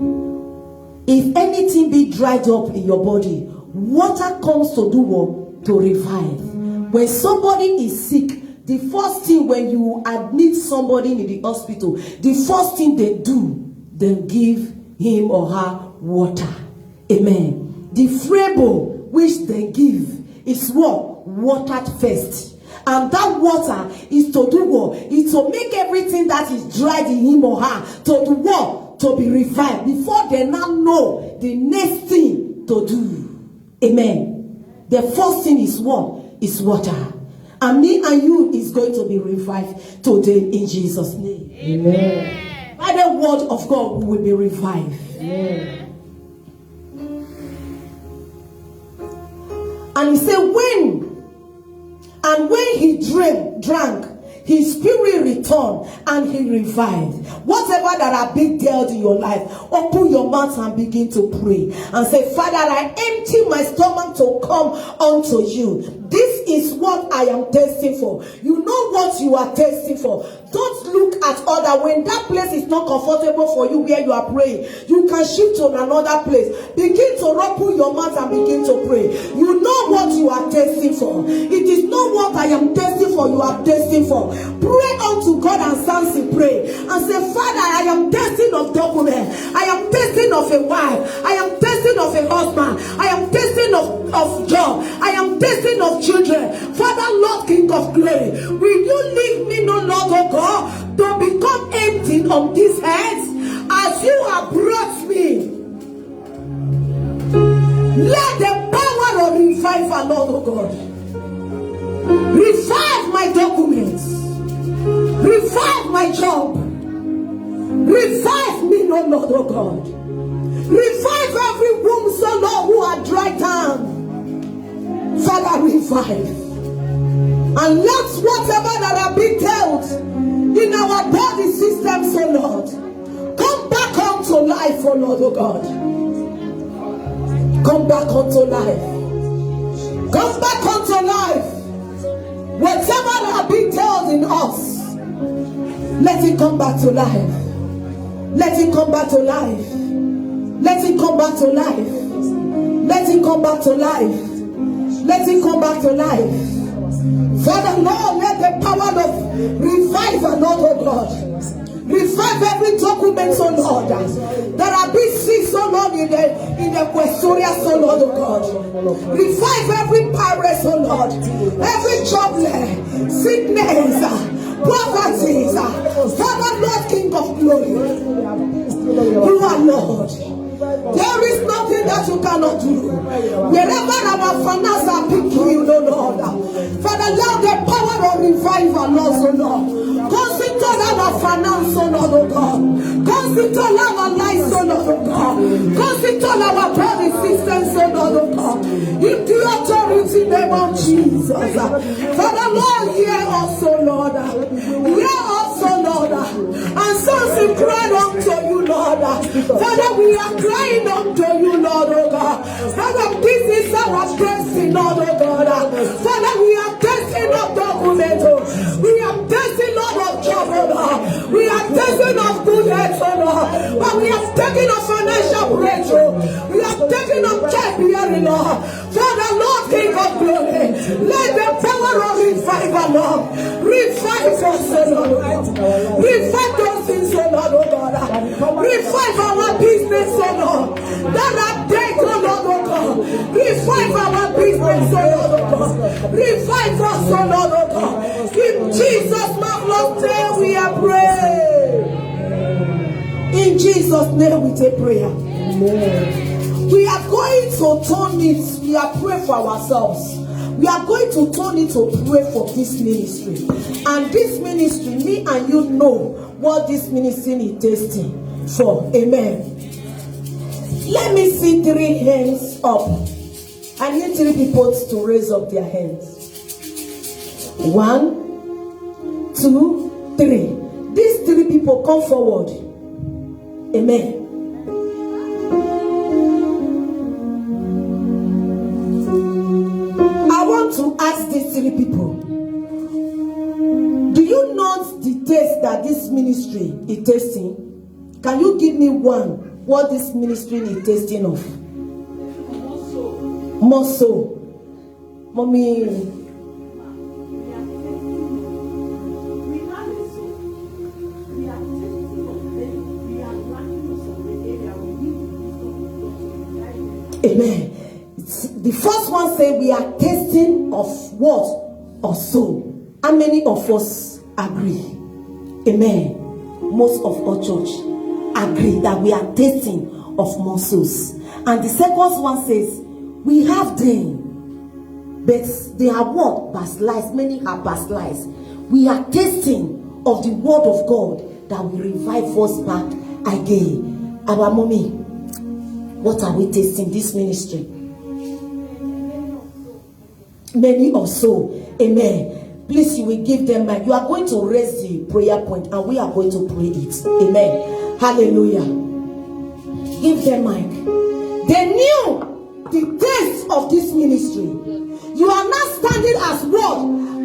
If anything be dried up in your body, water comes to do what? To revive. When somebody is sick, the first thing when you admit somebody in the hospital, the first thing they do, they give him or her water. Amen. The frebo which they give is what? Watered first. And that water is to do what? Is to make everything that is dried in him or her to do what? To be revived. Before they now know the next thing to do. Amen. The first thing is what? Is water. And me and you is going to be revived today in Jesus' name. Amen. By the word of God, we will be revived. Amen. And he said, when he drank, his spirit returned and he revived. Whatever that have been dealt in your life, open your mouth and begin to pray and say, Father, I empty my stomach to come unto you. This is what I am testing for. You know what you are testing for. Don't look at other. When that place is not comfortable for you where you are praying, you can shift to another place. Begin to open your mouth and begin to pray. You know what you are testing for. It is not what I am testing for, you are testing for. Pray unto God. And Samson pray and say, Father, I am testing of document. I am testing of a wife. I am testing of a husband. I am testing of job. I am testing of children. Father, Lord, King of glory, will you leave me, no Lord, oh God, to become empty on these hands as you have brought me? Let the power of revival, Lord, oh God, revive my documents, revive my job, revive me, no Lord, oh God, revive every womb, so Lord, who are dried down. Father, revive. And let whatever that have been dealt in our body system, so Lord, come back unto life, oh Lord, oh God. Come back unto life. Come back unto life. Whatever that have been dealt in us, let it come back to life. Let it come back to life. Let it come back to life. Let it come back to life. Let it come back to life. Father, Lord, let the power of revival, Lord, oh God, revive every document, so Lord, that have been seen, so Lord, in the Questoria, so Lord, oh God. Revive every pirate, so Lord, every trouble, sickness, poverty. Father, Lord, King of glory, you are Lord. There is nothing that you cannot do. Wherever our finances are picked to you, Lord. Father, let the power of revival, Lord, Lord. Consider our finance, Lord, oh God. Consider our lives, Lord, oh God. Consider our body systems, Lord, oh God. In the authority name of Jesus. Father, Lord, hear us, Lord. Hear us, Lord. And sons cried unto you, Lord. Father, we are crying unto you, Lord, oh God. Father, this is our testing, Lord, oh God. Father, we are testing of document. We are testing, Lord, of trouble. We are tasting of good health, oh Lord. But we are taking of financial breakthrough. We are taking of child bearing, Lord. Father, Lord, King of glory, let the power of revival, Lord, revive us, oh Lord. Revive those things, oh Lord, oh God. Revive our business, oh Lord. That are dead, oh Lord, oh God. Revive our business, oh Lord, oh God. Revive us, oh Lord, oh God. In Jesus' marvelous name we are praying. In Jesus' name we take prayer. Amen. We are going to turn it. We are praying for ourselves. We are going to turn it to pray for this ministry. And this ministry, me and you know what this ministry is tasting for. Amen. Let me see 3 hands up. I need 3 people to raise up their hands. 1, 2, 3. These 3 people come forward. Amen. I want to ask these 3 people. Do you know the taste that this ministry is tasting? Can you give me one? What this ministry is tasting of? More so. Mommy. Amen. The first one say we are tasting of what? Of soul. How many of us agree? Amen. Most of our church agree that we are tasting of more souls. And the second one says we have them, but they are what? Backsliders. Many are backsliders. We are tasting of the word of God that will revive us back again. Our mommy, what are we tasting this ministry? Many or so. Amen. Please, you will give them mic. You are going to raise the prayer point and we are going to pray it. Amen. Hallelujah. Give them mic. They knew the taste of this ministry. You are not standing as what?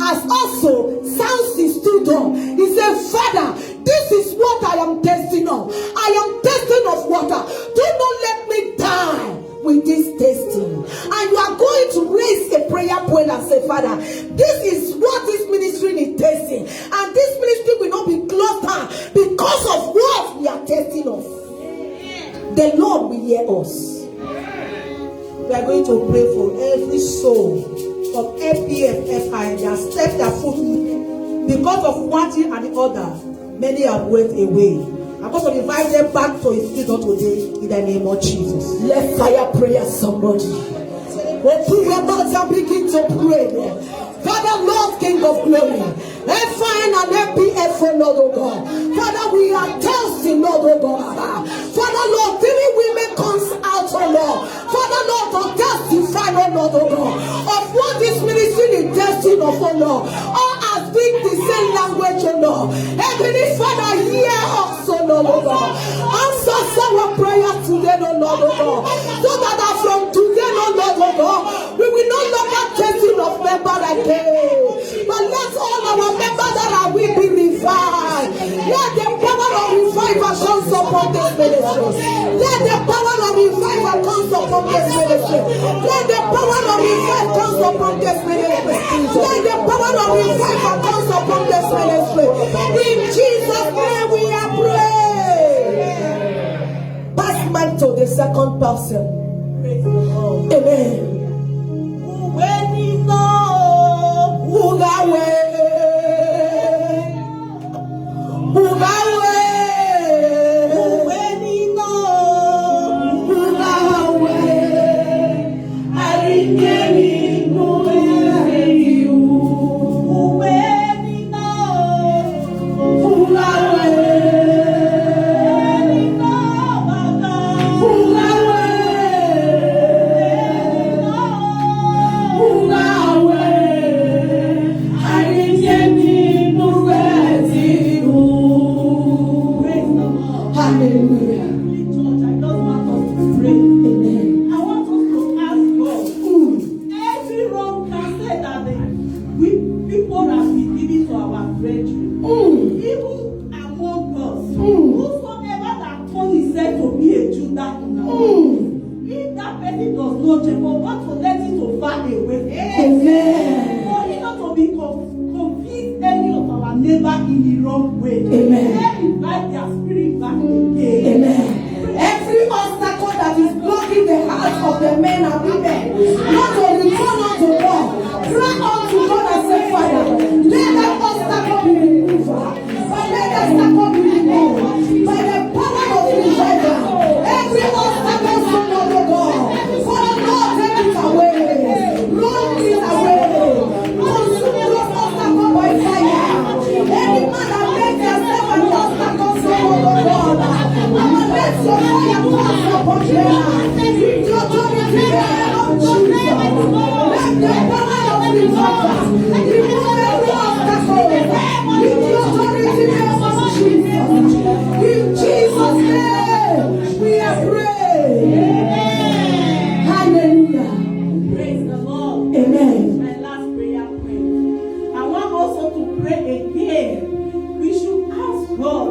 As also Samson stood on. He said, Father, this is what I am tasting of. I am tasting of water. Do not let me die with this tasting. And you are going to raise a prayer point and say, Father, this is what this ministry is tasting. And this ministry will not be closed down because of what we are tasting of. The Lord will hear us. We are going to pray for every soul of FPF, FI that stepped their foot because of one thing and the other. Many have went away. I'm going to invite them back to his kingdom today in the name of Jesus. Let's fire prayer, somebody. Open your mouth and begin to pray. Father, Lord, King of glory, FIN and FPF, Lord, oh God. Father, we are thirsty, Lord, oh God. Father, Lord, 3 women comes out, oh Lord. Father, Lord, to testify, oh Lord, oh God, of what this ministry is destined of, oh Lord. All are speak the same language, oh Lord. Heavenly Father, hear us, oh Lord, oh God. Answer our prayer today, oh Lord, oh God. So that from today, oh Lord, oh God, we will no longer testing of members again. But let all our members that are weak be revived. Let the power of revival come upon this ministry. Let the power of revival come upon this ministry. Let the power of revival come upon this ministry. Let the power of revival come upon this ministry. In Jesus' name we are praying. Pass back to the second person. Amen. When you know who that way. I of the men and women not to return unto God. Cry unto God and say, Father, let that obstacle be removed. But let that obstacle be removed by the power of revival. Every obstacle from the God. Father, Lord, take it away. Roll it away. Consume those obstacles by fire. Any man that makes yourself an obstacle from the God. Let your fire pass upon them. With your authority, name of Jesus. Let the power of revival remove every obstacle. With your authority, name of Jesus. In Jesus' name, we are praying. Hallelujah. Praise the Lord. Amen. My last prayer point. I want also to pray again. We should ask God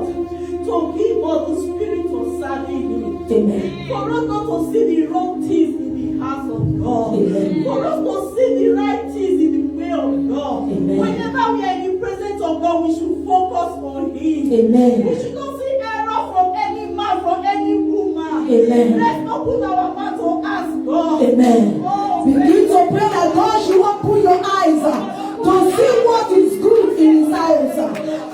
to give us the spirit of serving Him. Amen. For us not to see the wrong things in the house of God. Amen. For us to see the right things in the way of God. Amen. Whenever we are in the presence of God, we should focus on Him. Amen. We should not see error from any man, from any woman. Amen. Let's open our mouth to ask God. Amen. Oh, Begin to pray that God should open your eyes to see what is good in His eyes.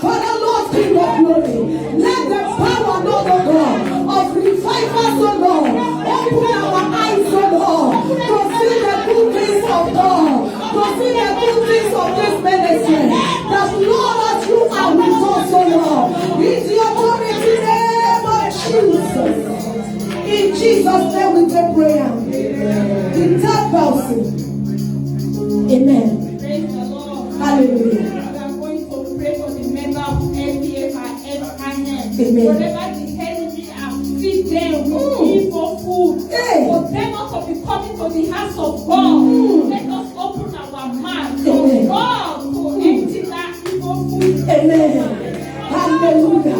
Father, Lord, King of glory, let the power, Lord of God, of revival, so Lord, open our eyes, so Lord, to see the good things of God, to see the good things of this ministry. That Lord, as you are with us, so Lord, in the authority name of Jesus. In Jesus' name we take prayer. The third person. Amen. Praise the Lord. Hallelujah. We are going to pray for the member of LPF and FIN. Amen. Whatever the enemy has feed them with evil food, Hey. for them not to be coming to the house of God, let us open our mouth Amen. for God to empty that evil food. Amen. Hallelujah.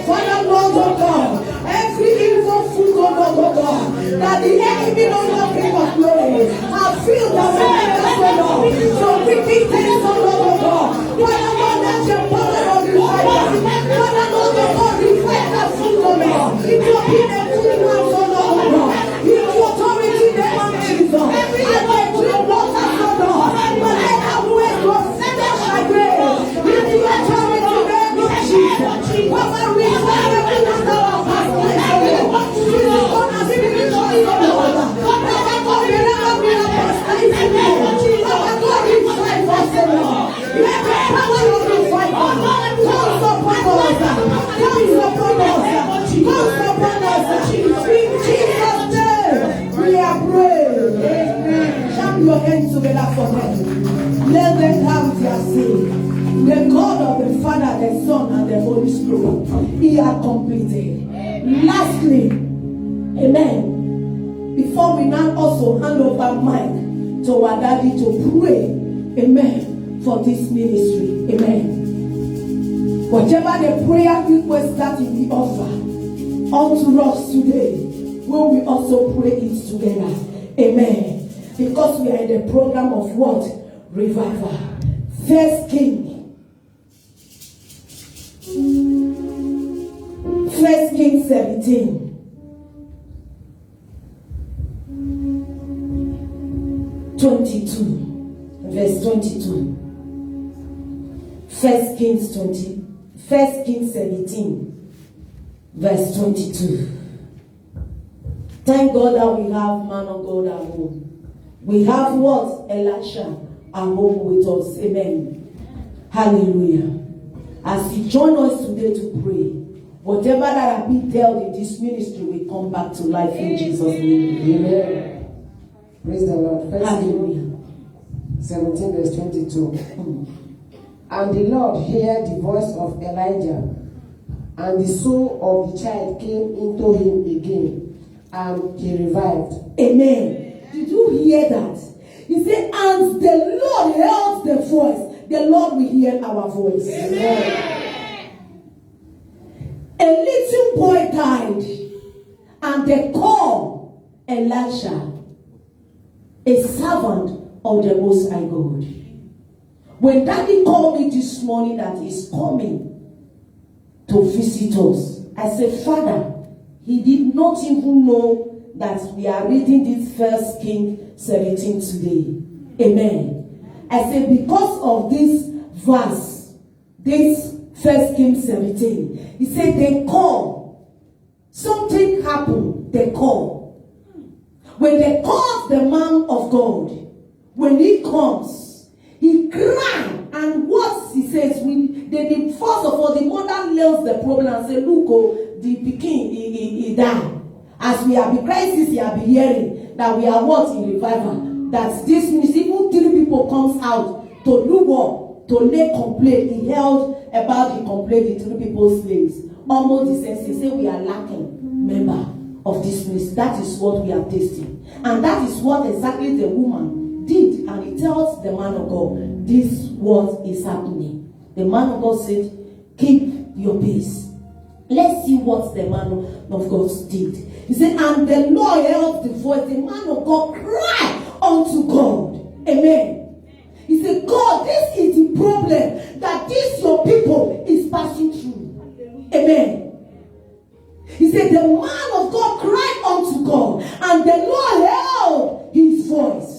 Father, Lord of God, every evil food, oh Lord of God, that the enemy no longer King of glory, have filled the members, oh Lord. So wicked things, oh Lord of God. Father, Lord, let your power of revival. Father, Lord of God, revive that food, oh Lord. It will be the good ones, oh Lord of God. In the authority name of Jesus. And they drink water, oh Lord. But let our ways go finish again. In the authority name of Jesus. Father, revive everyone that our pastors, oh Lord. Jesus, God has given us, oh Lord. Father, God, wherever we are pastors, oh Lord. Father, God, revive us, oh Lord. Let the power of revival comes upon us. Comes upon us. Comes upon us. In Jesus' name, we are praying. Amen. Clap your hands together for them. Let them have their say. The God of the Father, the Son, and the Holy Spirit, He has completed. Lastly, amen. Before we now also hand over mic to our daddy to pray, amen, for this ministry, amen. Whatever the prayer request that we offer unto us today, we will also pray it together, amen. Because we are in the program of what? Revival. First King 17. Verse 22. 1 Kings 17, verse 22. Thank God that we have man of God at home. We have what? Elisha at home with us. Amen. Hallelujah. As he join us today to pray, whatever that have been dealt in this ministry will come back to life in Jesus' name. Amen. Praise the Lord. Hallelujah. 17 verse 22. And the Lord heard the voice of Elijah, and the soul of the child came into him again, and he revived. Amen. Did you hear that? He said, and the Lord heard the voice. The Lord will hear our voice. Amen. A little boy died, and they called Elisha, a servant of the Most High God. When Daddy called me this morning that he's coming to visit us, I said, Father, he did not even know that we are reading this 1 King 17 today. Amen. I say because of this verse, this 1 King 17, he said they call. Something happened, they call. When they call the man of God, when he comes, he cries, and what he says, first of all, the mother lays the problem and says, look, oh, the pikin, he died. As we have been crisis, you have been hearing that we are what in revival. That this means even 3 people comes out to do what? To lay complaint. He held about the complaint, the 3 people's slaves. Almost the sense, he said we are lacking member of this ministry. That is what we are tasting. And that is what exactly the woman did. And he tells the man of God, this what is happening. The man of God said, keep your peace. Let's see what the man of God did. He said, and the Lord heard the voice. The man of God cried unto God. Amen. He said, God, this is the problem that this your people is passing through. Amen. He said, the man of God cried unto God, and the Lord heard his voice.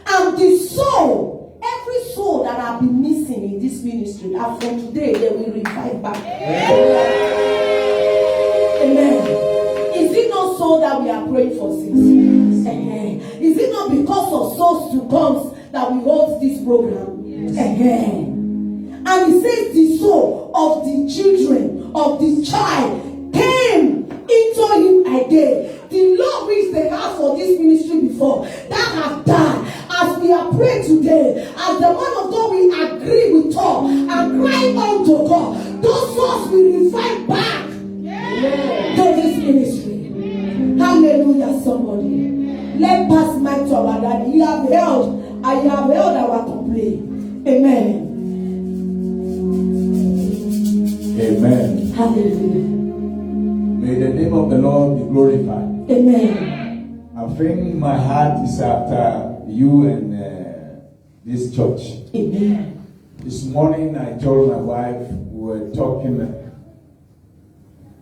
And the soul, every soul that have been missing in this ministry, and from today they will revive back. Amen. Is it not so that we are praying for 6 years? Is it not because of souls to come that we hold this program? And he says the soul of the children, of the child, came into him again. The Lord which they have for this ministry before, that have died. As we are praying today, as the man of God will agree with us and cry unto God, those souls will revive back to this ministry. Hallelujah, somebody. Let pass mic to our daddy. You have held, and you have held our complaint. Amen. Amen. Hallelujah. May the name of the Lord be glorified. Amen. I think my heart is after you and this church. Amen. This morning I told my wife, we were talking,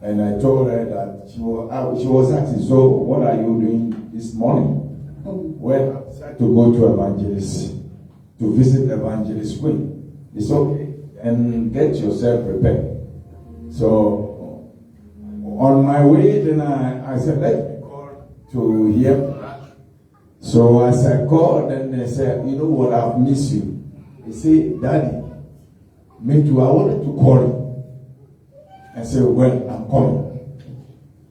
and I told her that she was asking, so what are you doing this morning? Well, I decided to go to Evangelist, to visit Evangelist Queen. It's okay. And get yourself prepared. So, on my way, then I said, let me call to hear. So as I called, and they said, you know what, I've missed you. He said, Daddy, me too, I wanted to call you. I said, well, I'm coming.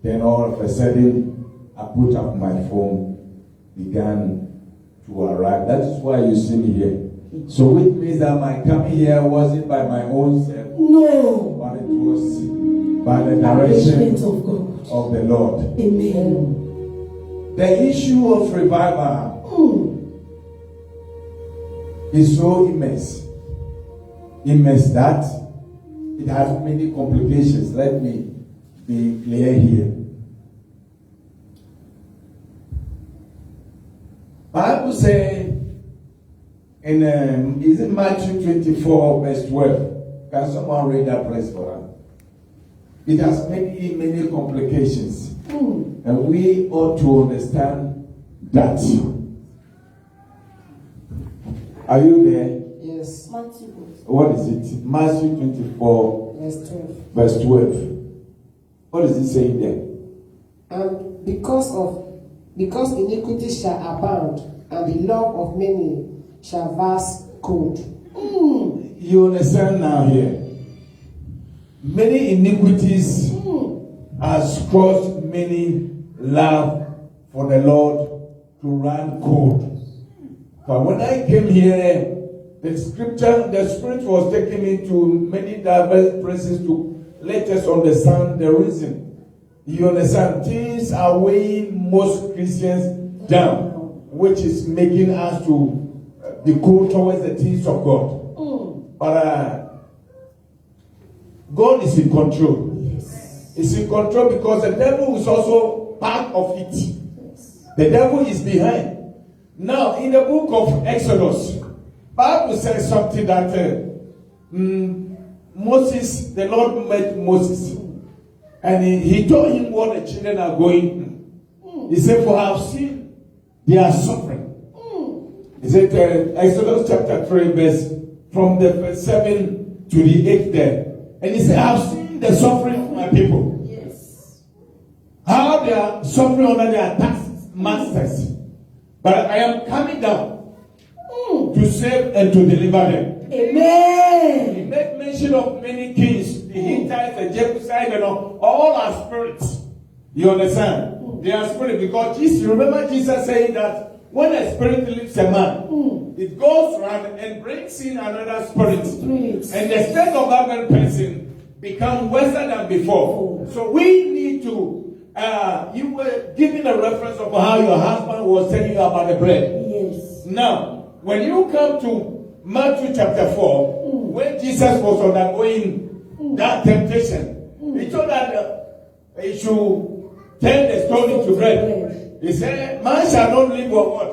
Then all of a sudden, I put up my phone, began to arrive. That is why you see me here. So which means that my coming here wasn't by my own self. No. But it was by the direction of God. of the Lord. Amen. The issue of revival is so immense. Immense that it has many complications. Let me be clear here. Bible says in is it Matthew 24 verse 12? Can someone read that place for us? It has many complications. And we ought to understand that. Are you there? Yes. What is it? Matthew 24 verse 12. What is it saying there? And because iniquity shall abound, and the love of many shall wax cold. You understand now here? Many iniquities has caused many love for the Lord to run cold. But when I came here, the Spirit was taking me to many diverse places to let us understand the reason. You understand? Things are weighing most Christians down, which is making us to be cold towards the things of God. But God is in control. Yes. He's in control because the devil is also part of it. Yes. The devil is behind. Now, in the book of Exodus, Bible says something that Moses, the Lord met Moses, and he told him what the children are going through. He said, for I have seen their suffering. He said, Exodus chapter 3, verse from the verse 7 to the 8th there. And he said, I have seen the suffering of my people. Yes. How they are suffering under their tax masters. But I am coming down to save and to deliver them. Amen. He made mention of many kings, the Hittites, the Jebusites, and all are spirits. You understand? They are spirit because Jesus, remember Jesus saying that when a spirit leaves a man, it goes around and brings in another spirit. And the state of that very person becomes worse than before. So we need to, you were giving a reference of how your husband was telling you about the bread. Yes. Now, when you come to Matthew chapter 4, when Jesus was undergoing that temptation, he told that he should turn the stone into bread. He said, man shall not live on what?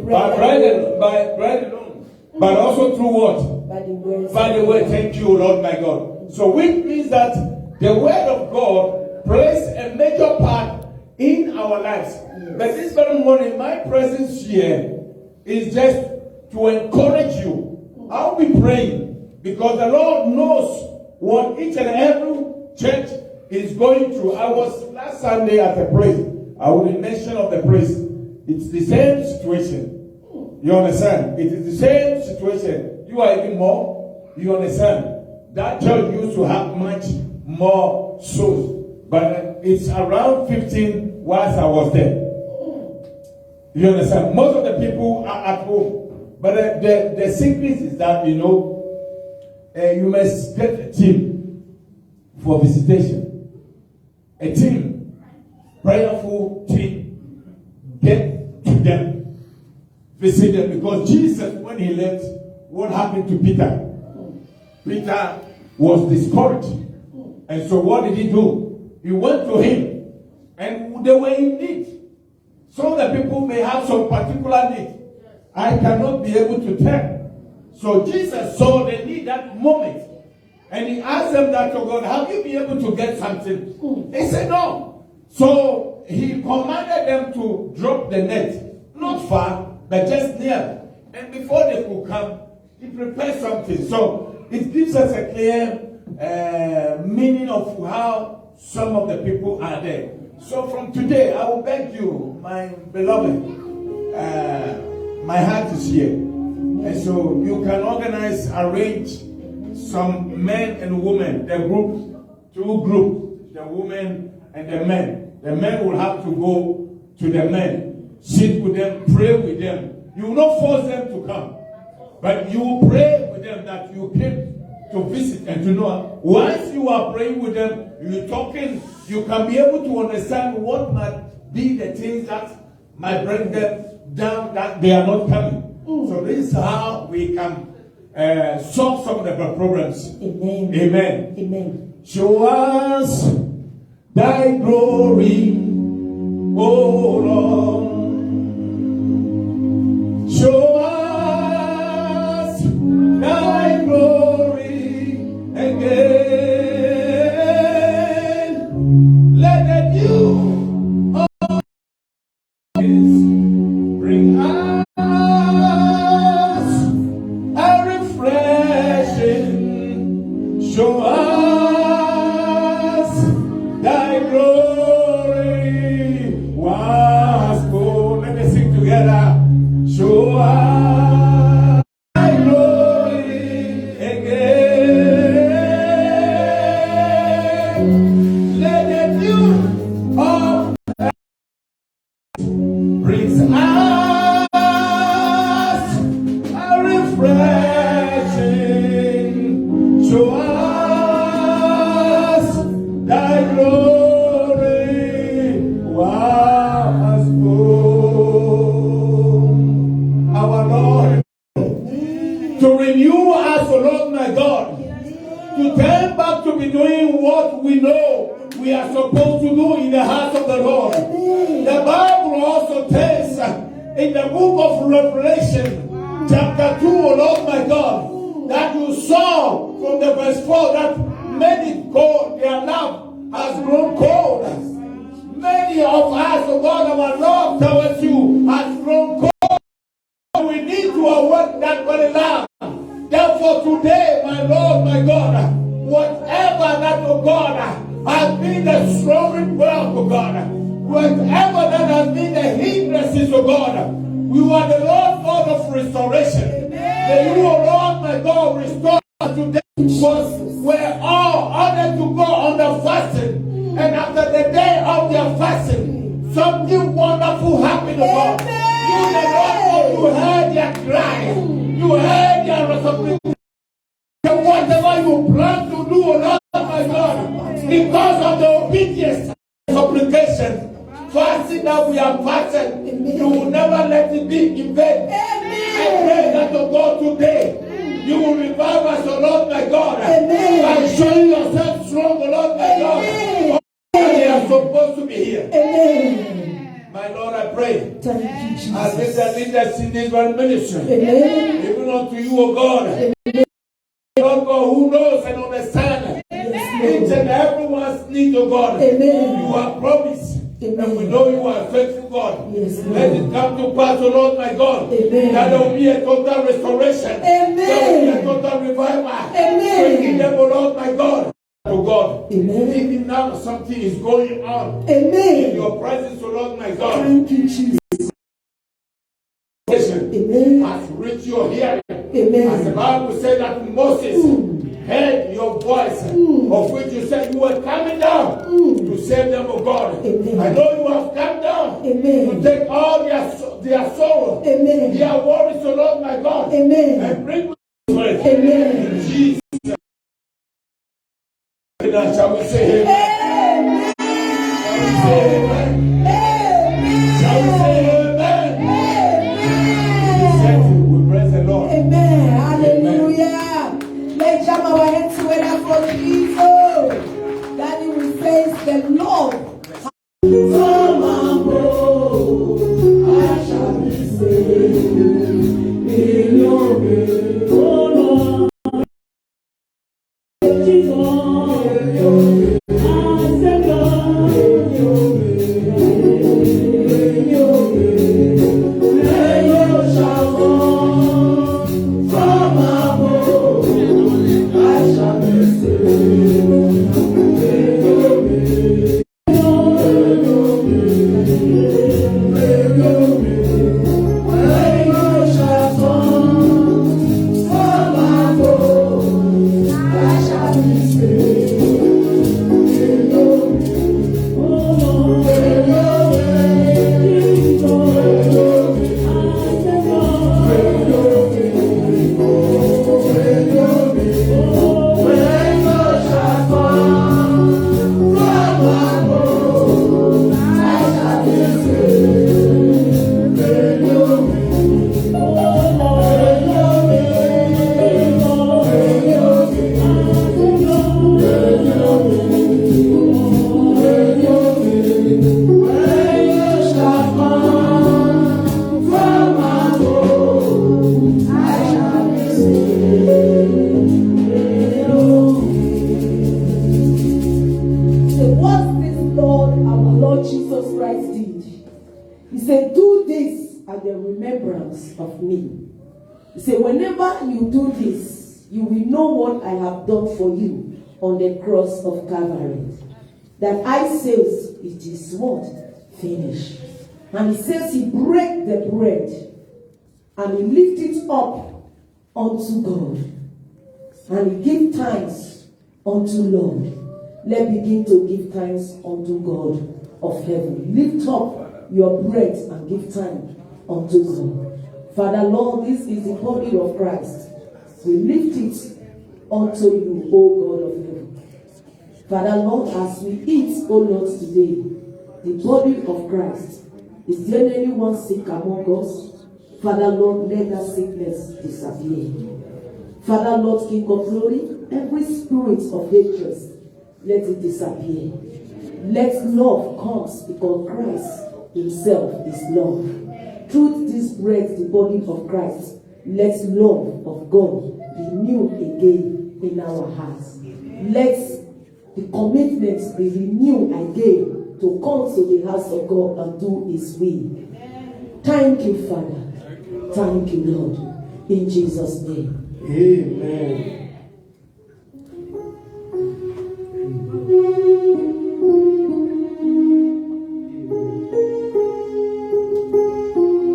By bread alone. But also through what? By the word. Thank you, Lord my God. So which means that the word of God plays a major part in our lives. But this very morning, my presence here is just to encourage you. I'll be praying because the Lord knows what each and every church is going through. I was last Sunday at a place. I will mention of the place. It's the same situation. You understand? It is the same situation. You are even more. You understand? That church used to have much more souls. But it's around 15 whilst I was there. You understand? Most of the people are at home. But the secret is that, you you must get a team for visitation. A team. Prayerful team, get to them, visit them. Because Jesus, when he left, what happened to Peter? Peter was discouraged. And so what did he do? He went to him, and they were in need. Some of the people may have some particular need. I cannot be able to tell. So Jesus saw the need that moment, and he asked them that, to God, have you been able to get something? They said no. So he commanded them to drop the net, not far, but just near. And before they could come, he prepared something. So it gives us a clear meaning of how some of the people are there. So from today, I will beg you, my beloved, my heart is here. And so you can arrange some men and women, two groups, the women and the men. The men will have to go to the men, sit with them, pray with them. You will not force them to come, but you will pray with them that you came to visit and to know. Once you are praying with them, you're talking, you can be able to understand what might be the things that might bring them down, that they are not coming. So this is how we can solve some of the problems. Amen. Amen. Amen. Show us thy glory, O Lord. Show us thy glory again. Let the dew of His bring us a refreshing. Show us thy glory was born. Let me sing together. Show us thy glory again. Let the dew of brings us a refreshing. Show us thy glory was born. Our Lord, to renew us, O Lord my God, to turn back to be doing what we know we are supposed to do in the house of the Lord. The Bible also tells in the book of Revelation, chapter 2, O Lord my God, that you saw from the verse 4 that many cold, their love has grown cold. many of us, oh God, our love towards you has grown cold. We need to awake that very love. Therefore today, my Lord, my God, whatever that, oh God, has been the strongest work, oh God, whatever that has been the hindrances, oh God, you are the Lord God of restoration. May you, oh Lord, my God, restore today. Because we're all ordered to go on the fasting. And after the day of their fasting, something wonderful happened, oh God. You, the Lord God, you heard their cry. You heard their supplication. Whatever you plan to do, oh Lord, my God, because of the obedience and supplication, fasting that we are fasting, you will never let it be in vain. I pray that, oh God, today, you will revive us, oh Lord, my God, by showing yourself strong, oh Lord, my God. They are supposed to be here. My Lord, I pray. Thank you, Jesus. I lift the leaders in this very ministry. Even unto you, oh God. Lord God, who knows and understands each and everyone's need, oh God. You are promised. And we know you are faithful, God. Let it come to pass, oh Lord, my God. That there will be a total restoration. There will be a total revival. Bringing them, oh Lord, my God. Oh God, even now something is going on in your presence, oh Lord, my God. Thank you, Jesus. Has reached your hearing. As the Bible said that Moses heard your voice, of which you said you were coming down to save them, oh God. I know you have come down to take all their sorrow, their worries, oh Lord, my God, and bring me to it. In Jesus' name. Shall we say amen? Shall we say amen? Shall we say amen? We praise the Lord. Amen. Hallelujah. Let's jam our hands together for Jesus. That he will face the Lord. From above, I shall be saved in your way, oh Lord. Of me. He said, whenever you do this, you will know what I have done for you on the cross of Calvary. That I says, it is what? Finished. And he says he break the bread and he lift it up unto God. And he give thanks unto Lord. Let's begin to give thanks unto God of heaven. Lift up your bread and give thanks unto God. Father, Lord, this is the body of Christ. We lift it unto you, O God of heaven. Father, Lord, as we eat, O Lord, today, the body of Christ, is there anyone sick among us? Father, Lord, let that sickness disappear. Father, Lord, King of glory, every spirit of hatred, let it disappear. Let love come because Christ himself is love. Through this bread, the body of Christ, let love of God be new again in our hearts. Let the commitments be renewed again to come to the house of God and do His will. Thank you, Father. Thank you, Lord. In Jesus' name. Amen.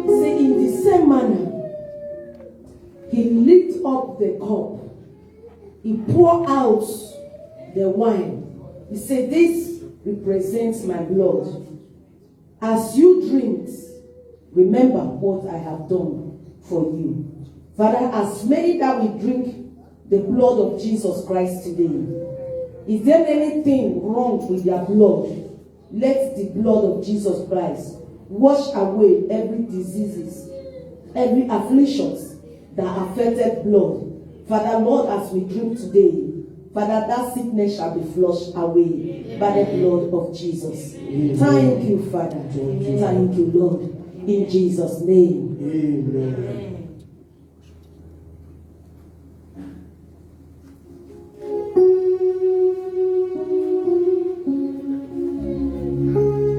Say, in the same manner, He lifted up the cup. He poured out the wine. He said, this represents my blood. As you drink, remember what I have done for you. Father, as many that we drink the blood of Jesus Christ today, is there anything wrong with their blood? Let the blood of Jesus Christ wash away every diseases, every afflictions that affected blood. Father, Lord, as we drink today, Father, that sickness shall be flushed away by the blood of Jesus. Thank you, Father. Thank you, Lord. In Jesus' name. Amen.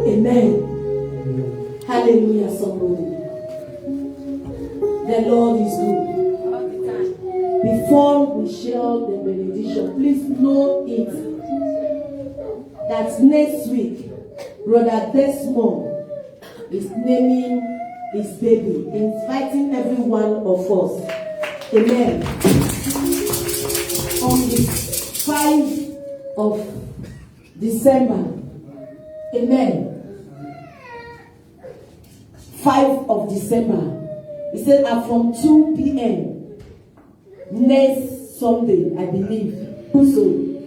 Amen. Hallelujah, somebody. The Lord is good. Before we share the benediction, please know it that next week, Brother Desmond is naming his baby, inviting every one of us. Amen. On the 5th of December. Amen. 5th of December. He said, from 2 p.m. next Sunday, I believe. So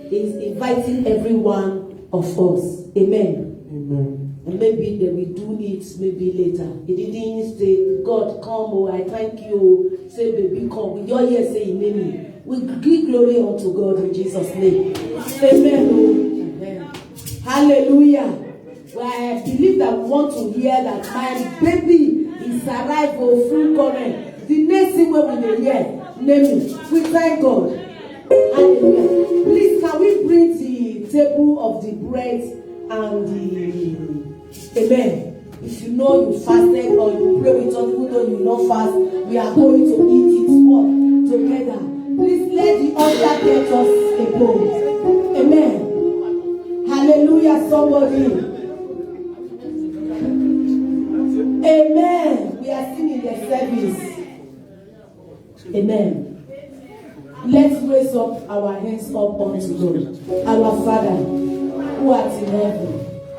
he's inviting every one of us. Amen. Amen. And maybe they will do it maybe later. He didn't say, God, come, oh, I thank you. Say, baby, come. With your ears say, Amen. We give glory unto God in Jesus' name. Amen. Oh. Amen. Hallelujah. Well, I believe that we want to hear that my baby is arrived for full current. The next thing we will hear, name it. We thank God. Hallelujah. Please, can we bring the table of the bread and the amen? If you know you fasted or you pray with us, even though you not fast, we are going to eat it all together. Please let the altar get us a bowl. Amen. Hallelujah, somebody. Amen. We are still in the service. Amen. Let's raise up our hands up unto God. Our Father, who art in heaven,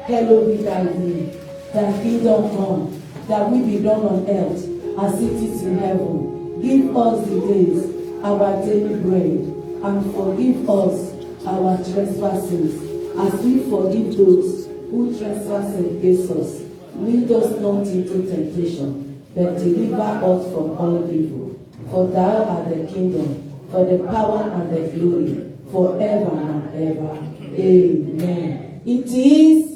hallowed be thy name. Thy kingdom come, that will be done on earth as it is in heaven. Give us the days our daily bread, and forgive us our trespasses, as we forgive those who trespass against us. Lead us not into temptation, but deliver us from all evil. For thou art the kingdom, for the power and the glory, forever and ever. Amen. It is